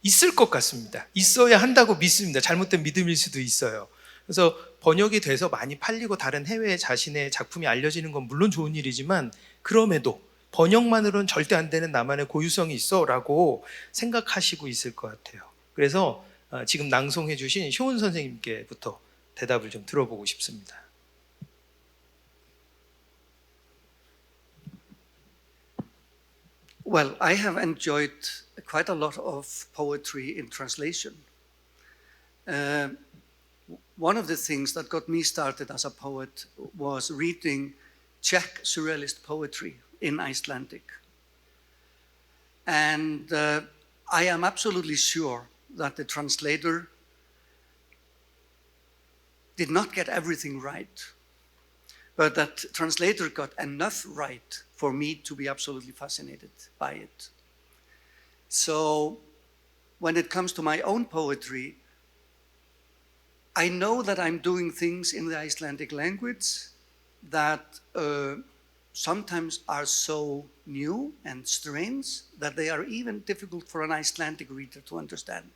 [SPEAKER 1] 있을 것 같습니다. 있어야 한다고 믿습니다. 잘못된 믿음일 수도 있어요. 그래서 번역이 돼서 많이 팔리고 다른 해외에 자신의 작품이 알려지는 건 물론 좋은 일이지만 그럼에도 번역만으로는 절대 안 되는 나만의 고유성이 있어 라고 생각하시고 있을 것 같아요. 그래서 지금 낭송해 주신 쇼운 선생님께부터 대답을 좀 들어보고 싶습니다.
[SPEAKER 4] Well, I have enjoyed quite a lot of poetry in translation. One of the things that got me started as a poet was reading Czech surrealist poetry in Icelandic. And I am absolutely sure that the translator did not get everything right, but that translator got enough right for me to be absolutely fascinated by it. So when it comes to my own poetry, I know that I'm doing things in the Icelandic language that sometimes are so new and strange that they are even difficult for an Icelandic reader to understand.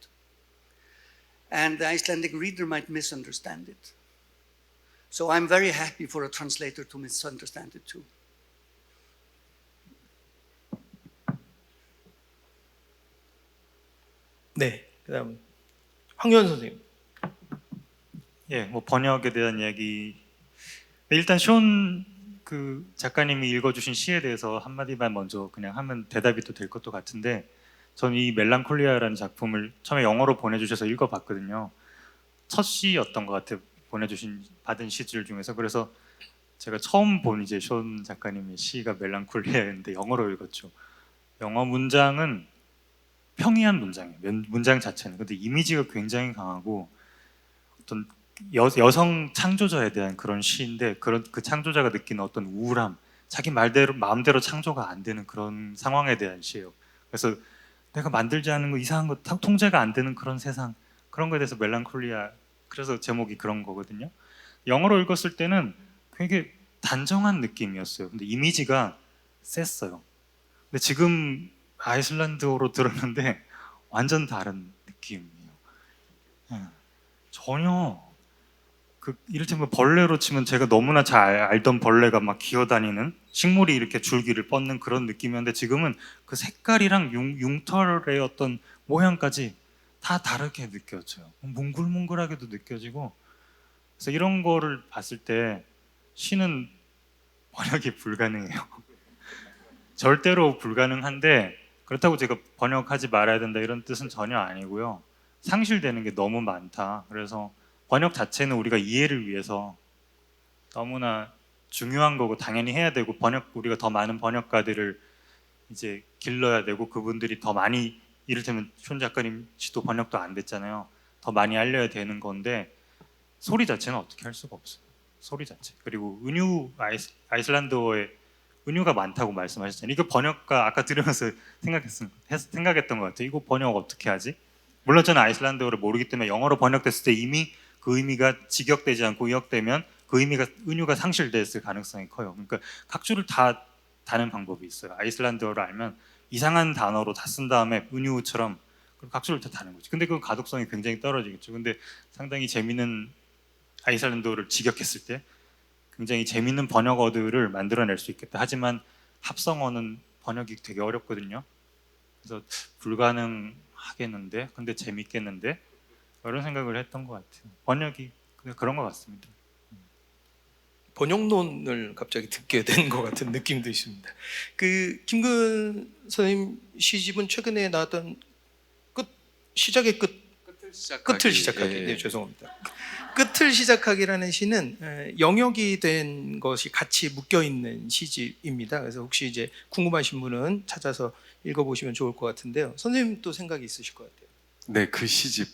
[SPEAKER 4] And the Icelandic reader might misunderstand it. So I'm very happy for a translator to misunderstand it too.
[SPEAKER 1] 네, 그다음 황유원 선생님.
[SPEAKER 3] 예, 뭐 번역에 대한 이야기. 일단 쇼온 그 작가님이 읽어주신 시에 대해서 한마디만 먼저 그냥 하면 대답이 또 될 것도 같은데, 저는 이 멜랑콜리아라는 작품을 처음에 영어로 보내주셔서 읽어봤거든요. 첫 시였던 것 같아요. 받은 시들 중에서. 그래서 제가 처음 본 이제 쇼온 작가님의 시가 멜랑콜리아였는데 영어로 읽었죠. 영어 문장은 평이한 문장이에요. 문장 자체는. 근데 이미지가 굉장히 강하고 어떤 여성 창조자에 대한 그런 시인데, 그 창조자가 느끼는 어떤 우울함, 자기 마음대로 창조가 안 되는 그런 상황에 대한 시예요. 그래서 내가 만들지 않은 거, 이상한 거 통제가 안 되는 그런 세상, 그런 거에 대해서 멜랑콜리아, 그래서 제목이 그런 거거든요. 영어로 읽었을 때는 되게 단정한 느낌이었어요. 근데 이미지가 셌어요. 근데 지금 아이슬란드어로 들었는데 완전 다른 느낌이에요. 전혀 이를테면 벌레로 치면 제가 너무나 잘 알던 벌레가 막 기어다니는, 식물이 이렇게 줄기를 뻗는 그런 느낌이었는데, 지금은 그 색깔이랑 융털의 어떤 모양까지 다 다르게 느껴져요. 몽글몽글하게도 느껴지고. 그래서 이런 거를 봤을 때 시는 번역이 불가능해요. 절대로 불가능한데, 그렇다고 제가 번역하지 말아야 된다 이런 뜻은 전혀 아니고요. 상실되는 게 너무 많다. 그래서 번역 자체는 우리가 이해를 위해서 너무나 중요한 거고 당연히 해야 되고, 우리가 더 많은 번역가들을 이제 길러야 되고, 그분들이 더 많이, 이를테면 쇼온 작가님 시도 번역도 안 됐잖아요. 더 많이 알려야 되는 건데, 소리 자체는 어떻게 할 수가 없어요. 소리 자체. 그리고 은유 아이슬란드어의 은유가 많다고 말씀하셨잖아요. 이거 번역가 아까 들으면서 생각했던 것 같아요. 이거 번역 어떻게 하지? 물론 저는 아이슬란드어를 모르기 때문에 영어로 번역됐을 때 이미 그 의미가 직역되지 않고 의역되면 그 의미가 은유가 상실됐을 가능성이 커요. 그러니까 각주를 다 다는 방법이 있어요. 아이슬란드어를 알면 이상한 단어로 다 쓴 다음에 은유처럼 각주를 다 다는 거죠. 근데 그 가독성이 굉장히 떨어지겠죠. 근데 상당히 재미있는 아이슬란드어를 직역했을 때 굉장히 재미있는 번역어들을 만들어낼 수 있겠다. 하지만 합성어는 번역이 되게 어렵거든요. 그래서 불가능하겠는데, 근데 재밌겠는데 이런 생각을 했던 것 같아요. 번역이 그런 것 같습니다.
[SPEAKER 1] 번역론을 갑자기 듣게 된 것 같은 느낌도 있습니다. 그 김근 선생님 시집은 최근에 나왔던 시작의 끝을 시작하기.
[SPEAKER 2] 예.
[SPEAKER 1] 네, 죄송합니다. 끝을 시작하기라는 시는 영역이 된 것이 같이 묶여 있는 시집입니다. 그래서 혹시 이제 궁금하신 분은 찾아서 읽어보시면 좋을 것 같은데요. 선생님도 생각이 있으실 것 같아요.
[SPEAKER 2] 네, 그 시집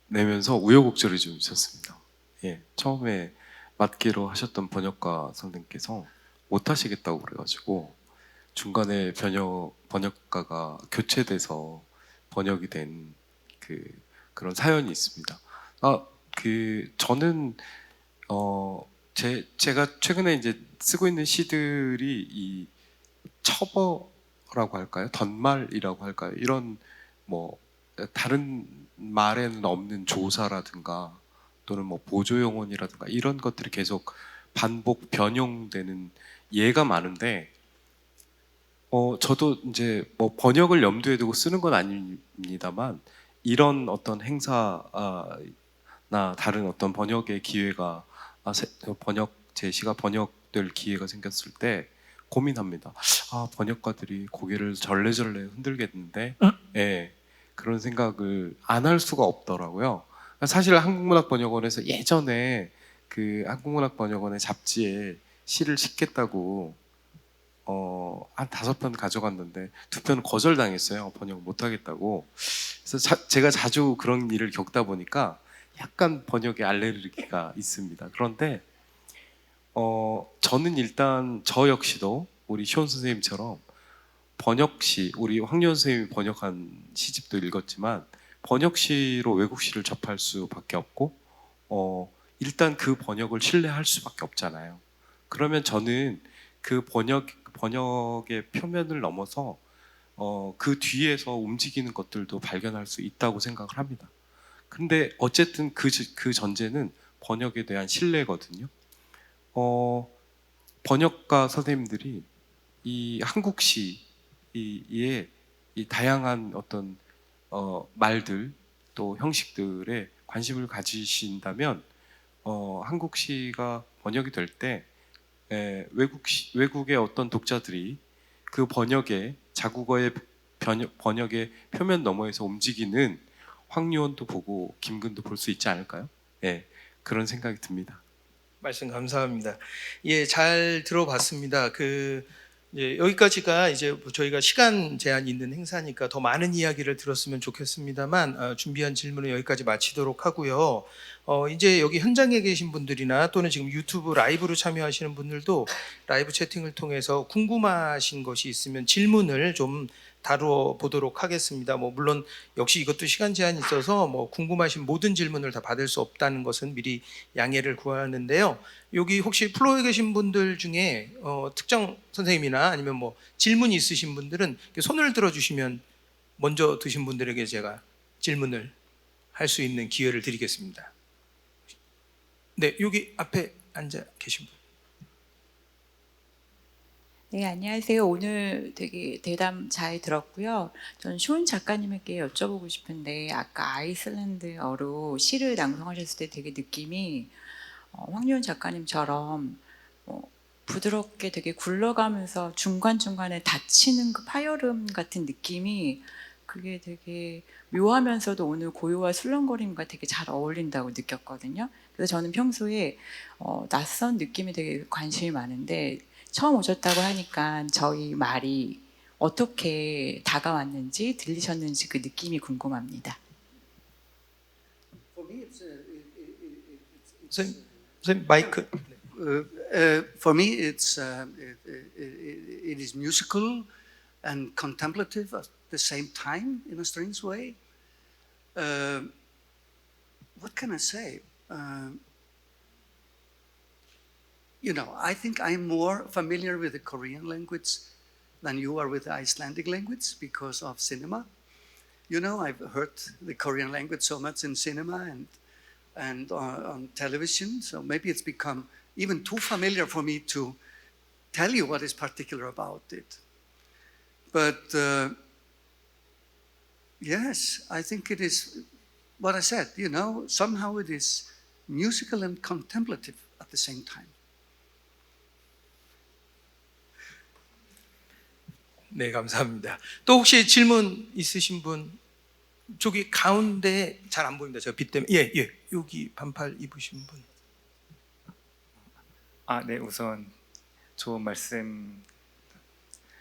[SPEAKER 2] 내면서 우여곡절이 좀 있었습니다. 예, 처음에 맡기로 하셨던 번역가 선생님께서 못 하시겠다고 그래가지고 중간에 번역가가 교체돼서 번역이 된 그런 사연이 있습니다. 저는 제가 최근에 이제 쓰고 있는 시들이 이 첩어라고 할까요? 덧말이라고 할까요? 이런 뭐 다른 말에는 없는 조사라든가 또는 뭐 보조 용언이라든가 이런 것들이 계속 반복 변형되는 예가 많은데 저도 이제 뭐 번역을 염두에 두고 쓰는 건 아닙니다만 이런 어떤 행사나 다른 어떤 번역의 기회가 제시가 번역될 기회가 생겼을 때 고민합니다. 번역가들이 고개를 절레절레 흔들겠는데, 예, 그런 생각을 안 할 수가 없더라고요. 사실 한국문학번역원에서 예전에 그 한국문학번역원의 잡지에 시를 싣겠다고 한 5편 가져갔는데 2편은 거절당했어요. 번역 못하겠다고. 그래서 제가 자주 그런 일을 겪다 보니까 약간 번역에 알레르기가 있습니다. 그런데 저는 일단 저 역시도 우리 시온 선생님처럼 번역시, 우리 황유원 선생님이 번역한 시집도 읽었지만 번역시로 외국시를 접할 수밖에 없고 일단 그 번역을 신뢰할 수밖에 없잖아요. 그러면 저는 그 번역의 표면을 넘어서 그 뒤에서 움직이는 것들도 발견할 수 있다고 생각을 합니다. 근데 어쨌든 그 전제는 번역에 대한 신뢰거든요. 번역가 선생님들이 이 한국시의 이 다양한 어떤 말들 또 형식들에 관심을 가지신다면 한국시가 번역이 될 때 외국의 어떤 독자들이 그 번역의 자국어의 번역의 표면 너머에서 움직이는 황유원도 보고 김근도 볼 수 있지 않을까요? 예, 그런 생각이 듭니다.
[SPEAKER 1] 말씀 감사합니다. 예, 잘 들어봤습니다. 이제 여기까지가 이제 저희가 시간 제한이 있는 행사니까 더 많은 이야기를 들었으면 좋겠습니다만 준비한 질문은 여기까지 마치도록 하고요. 이제 여기 현장에 계신 분들이나 또는 지금 유튜브 라이브로 참여하시는 분들도 라이브 채팅을 통해서 궁금하신 것이 있으면 질문을 좀 다루어 보도록 하겠습니다. 물론 역시 이것도 시간 제한이 있어서 궁금하신 모든 질문을 다 받을 수 없다는 것은 미리 양해를 구하는데요. 여기 혹시 플로어에 계신 분들 중에 특정 선생님이나 아니면 질문이 있으신 분들은 손을 들어주시면 먼저 드신 분들에게 제가 질문을 할 수 있는 기회를 드리겠습니다. 네, 여기 앞에 앉아 계신 분.
[SPEAKER 5] 네, 안녕하세요. 오늘 되게 대담 잘 들었고요. 저는 쇼운 작가님에게 여쭤보고 싶은데 아까 아이슬란드어로 시를 낭송하셨을 때 되게 느낌이 황유원 작가님처럼 부드럽게 되게 굴러가면서 중간중간에 닫히는 그 파열음 같은 느낌이 그게 되게 묘하면서도 오늘 고요와 술렁거림과 되게 잘 어울린다고 느꼈거든요. 그래서 저는 평소에 낯선 느낌에 되게 관심이 많은데 처음 오셨다고 하니까 저희 말이 어떻게 다가왔는지 들리셨는지 그 느낌이 궁금합니다.
[SPEAKER 1] 선생님 마이크.
[SPEAKER 4] For me, it is musical and contemplative at the same time in a strange way. What can I say? I think I'm more familiar with the Korean language than you are with the Icelandic language because of cinema. I've heard the Korean language so much in cinema and on television, so maybe it's become even too familiar for me to tell you what is particular about it. But yes, I think it is what I said, somehow it is musical and contemplative at the same time.
[SPEAKER 1] 네, 감사합니다. 또 혹시 질문 있으신 분? 저기 가운데 잘 안 보입니다. 저 빛 때문에. 예, 예. 여기 반팔 입으신 분.
[SPEAKER 6] 네, 우선 좋은 말씀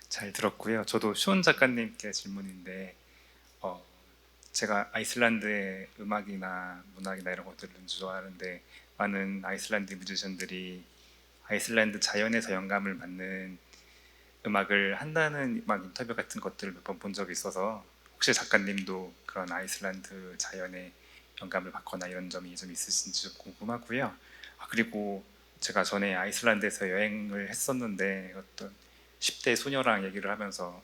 [SPEAKER 6] 잘 들었고요. 저도 쇼온 작가님께 질문인데, 제가 아이슬란드의 음악이나 문학이나 이런 것들을 좋아하는데, 많은 아이슬란드 뮤지션들이 아이슬란드 자연에서 영감을 받는 음악을 한다는 음악 인터뷰 같은 것들을 몇 번 본 적이 있어서, 혹시 작가님도 그런 아이슬란드 자연에 영감을 받거나 이런 점이 좀 있으신지 좀 궁금하고요. 그리고 제가 전에 아이슬란드에서 여행을 했었는데 어떤 10대 소녀랑 얘기를 하면서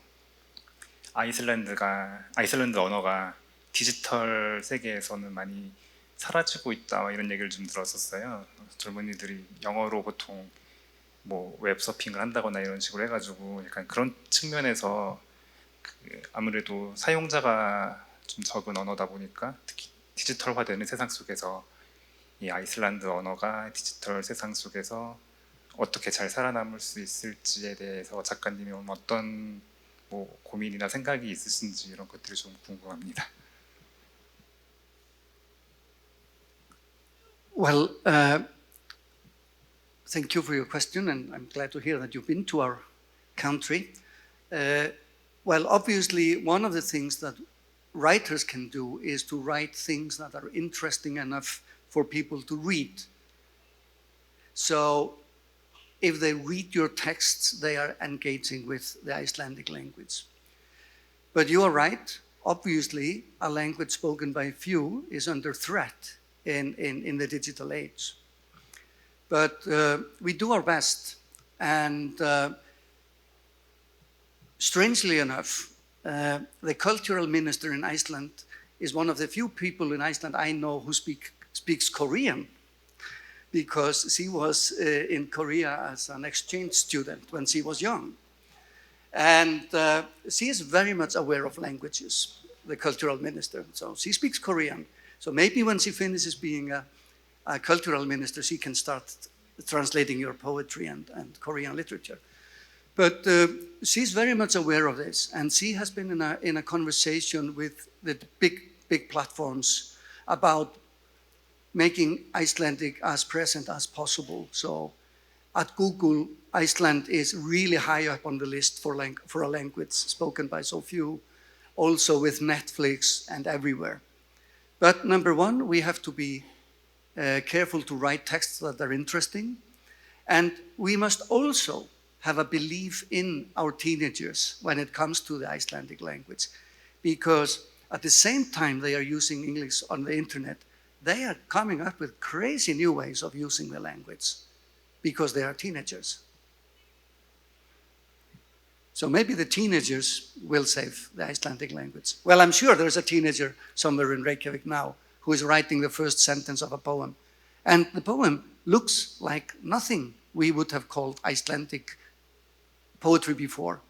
[SPEAKER 6] 아이슬란드 언어가 디지털 세계에서는 많이 사라지고 있다 이런 얘기를 좀 들었었어요. 젊은이들이 영어로 보통 뭐 웹서핑을 한다거나 이런 식으로 해가지고 약간 그런 측면에서 아무래도 사용자가 좀 적은 언어다 보니까 특히 디지털화되는 세상 속에서 이 아이슬란드 언어가 디지털 세상 속에서 어떻게 잘 살아남을 수 있을지에 대해서 작가님이 어떤 고민이나 생각이 있으신지 이런 것들이 좀 궁금합니다.
[SPEAKER 4] Well, thank you for your question, and I'm glad to hear that you've been to our country. Well, obviously, one of the things that writers can do is to write things that are interesting enough for people to read. So, if they read your texts, they are engaging with the Icelandic language. But you are right. Obviously, a language spoken by few is under threat in the digital age. But we do our best, and strangely enough, the cultural minister in Iceland is one of the few people in Iceland I know who speaks Korean, because she was in Korea as an exchange student when she was young. And she is very much aware of languages, the cultural minister. So she speaks Korean. So maybe when she finishes being a cultural minister, she can start translating your poetry and Korean literature. But she's very much aware of this, and she has been in a conversation with the big platforms about making Icelandic as present as possible. So at Google, Iceland is really high up on the list for a language spoken by so few, also with Netflix and everywhere. But number one, we have to be careful to write texts that are interesting, and we must also have a belief in our teenagers when it comes to the Icelandic language, because at the same time they are using English on the internet, they are coming up with crazy new ways of using the language because they are teenagers. So maybe the teenagers will save the Icelandic language. Well, I'm sure there's a teenager somewhere in Reykjavik now who is writing the first sentence of a poem. And the poem looks like nothing we would have called Icelandic poetry before,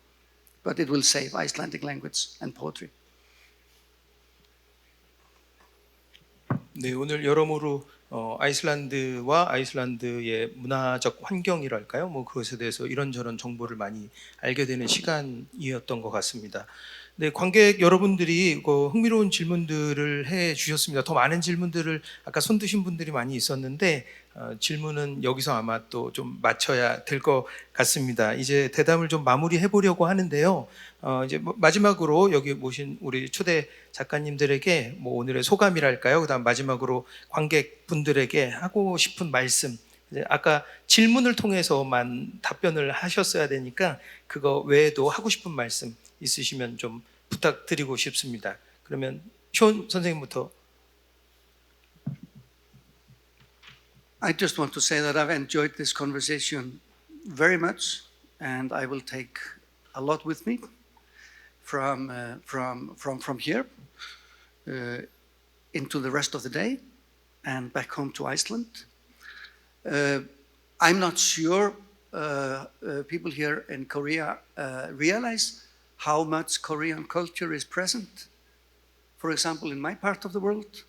[SPEAKER 4] but it will save Icelandic language and poetry.
[SPEAKER 1] 네, 오늘 여러모로 아이슬란드와 아이슬란드의 문화적 환경이랄까요? 그것에 대해서 이런저런 정보를 많이 알게 되는 시간이었던 것 같습니다. 네, 관객 여러분들이 흥미로운 질문들을 해 주셨습니다. 더 많은 질문들을 아까 손 드신 분들이 많이 있었는데 질문은 여기서 아마 또 좀 마쳐야 될 것 같습니다. 이제 대담을 좀 마무리해 보려고 하는데요. 이제 마지막으로 여기 모신 우리 초대 작가님들에게 오늘의 소감이랄까요? 그다음 마지막으로 관객분들에게 하고 싶은 말씀 이제 아까 질문을 통해서만 답변을 하셨어야 되니까 그거 외에도 하고 싶은 말씀 있으시면 좀 부탁드리고 싶습니다. 그러면 쇼 선생님부터.
[SPEAKER 4] I just want to say that I've enjoyed this conversation very much, and I will take a lot with me from here into the rest of the day and back home to Iceland. I'm not sure people here in Korea realize how much Korean culture is present. For example, in my part of the world,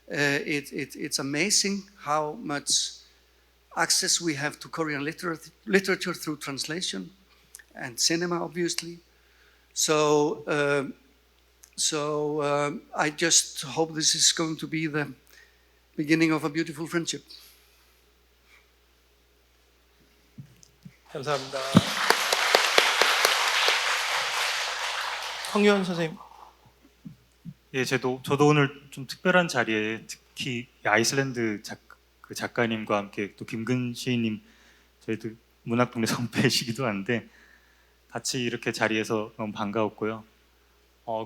[SPEAKER 4] it's amazing how much access we have to Korean literature through translation and cinema, obviously. So I just hope this is going to be the beginning of a beautiful friendship.
[SPEAKER 1] 감사합니다. 황유원 선생님.
[SPEAKER 3] 예, 저도 오늘 좀 특별한 자리에 특히 아이슬란드 작가님과 함께 또 김근 시인님 저희들 문학동네 선배시기도 한데 같이 이렇게 자리에서 너무 반가웠고요.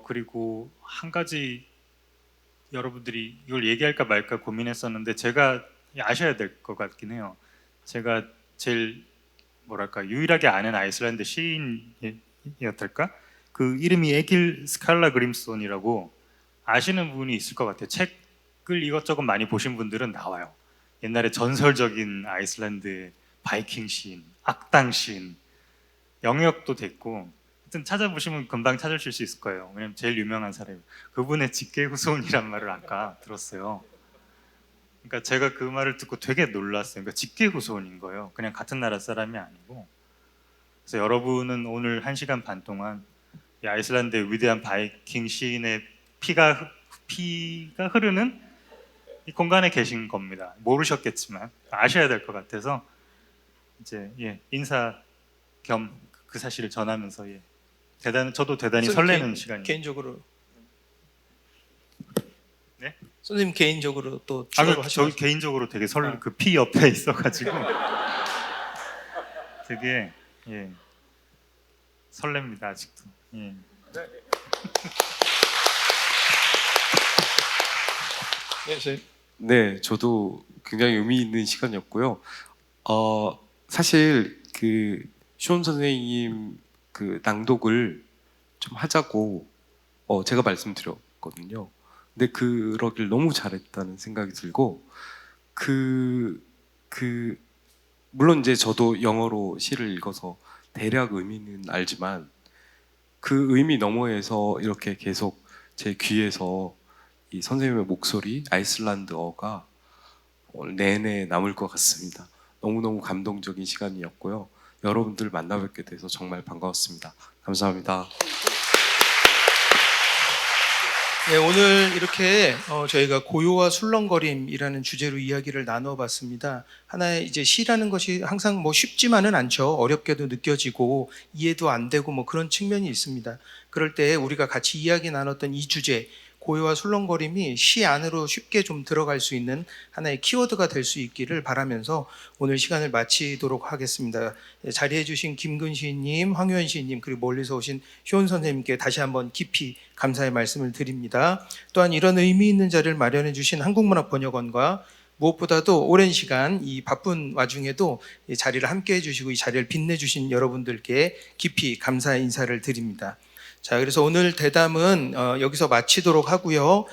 [SPEAKER 3] 그리고 한 가지 여러분들이 이걸 얘기할까 말까 고민했었는데 제가 아셔야 될 것 같긴 해요. 제가 제일 뭐랄까 유일하게 아는 아이슬란드 시인이었달까? 그 이름이 에길 스칼라 그림손이라고 아시는 분이 있을 것 같아요. 책을 이것저것 많이 보신 분들은 나와요. 옛날에 전설적인 아이슬란드 바이킹 시인, 악당 시인, 영역도 됐고 하여튼 찾아보시면 금방 찾으실 수 있을 거예요. 왜냐면 제일 유명한 사람이에요. 그분의 직계후손이란 말을 아까 들었어요. 그러니까 제가 그 말을 듣고 되게 놀랐어요. 그러니까 직계후손인 거예요. 그냥 같은 나라 사람이 아니고. 그래서 여러분은 오늘 1시간 반 동안 이 아이슬란드의 위대한 바이킹 시인의 피가 흐르는 이 공간에 계신 겁니다. 모르셨겠지만 아셔야 될 것 같아서 이제 인사 겸 그 사실을 전하면서 저도 대단히 설레는 시간이에요.
[SPEAKER 1] 개인적으로.
[SPEAKER 3] 네?
[SPEAKER 1] 선생님 개인적으로 또 추가로 하시면.
[SPEAKER 3] 저 개인적으로 되게 그 피 옆에 있어가지고 되게 설렙니다 아직도. 예.
[SPEAKER 1] 네, 선생님.
[SPEAKER 2] 네, 저도 굉장히 의미 있는 시간이었고요. 사실 그 쇼온 선생님 그 낭독을 좀 하자고 제가 말씀드렸거든요. 근데 그러길 너무 잘했다는 생각이 들고 물론 이제 저도 영어로 시를 읽어서 대략 의미는 알지만 그 의미 너머에서 이렇게 계속 제 귀에서 이 선생님의 목소리, 아이슬란드어가 내내 남을 것 같습니다. 너무너무 감동적인 시간이었고요. 여러분들 만나 뵙게 돼서 정말 반가웠습니다. 감사합니다.
[SPEAKER 1] 네, 오늘 이렇게 저희가 고요와 술렁거림이라는 주제로 이야기를 나눠봤습니다. 하나의 이제 시라는 것이 항상 뭐 쉽지만은 않죠. 어렵게도 느껴지고 이해도 안 되고 뭐 그런 측면이 있습니다. 그럴 때 우리가 같이 이야기 나눴던 이 주제, 고요와 술렁거림이 시 안으로 쉽게 좀 들어갈 수 있는 하나의 키워드가 될 수 있기를 바라면서 오늘 시간을 마치도록 하겠습니다. 자리해 주신 김근 시인님, 황유원 시인님, 그리고 멀리서 오신 쇼온 선생님께 다시 한번 깊이 감사의 말씀을 드립니다. 또한 이런 의미 있는 자리를 마련해 주신 한국문학번역원과 무엇보다도 오랜 시간 이 바쁜 와중에도 이 자리를 함께 해주시고 이 자리를 빛내주신 여러분들께 깊이 감사의 인사를 드립니다. 자, 그래서 오늘 대담은 여기서 마치도록 하고요.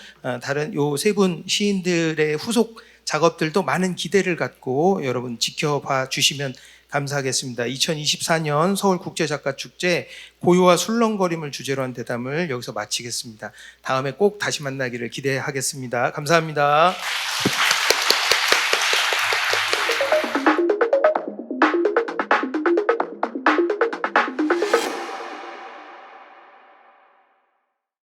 [SPEAKER 1] 다른 요 세 분 시인들의 후속 작업들도 많은 기대를 갖고 여러분 지켜봐 주시면 감사하겠습니다. 2024년 서울국제작가축제 고요와 술렁거림을 주제로 한 대담을 여기서 마치겠습니다. 다음에 꼭 다시 만나기를 기대하겠습니다. 감사합니다.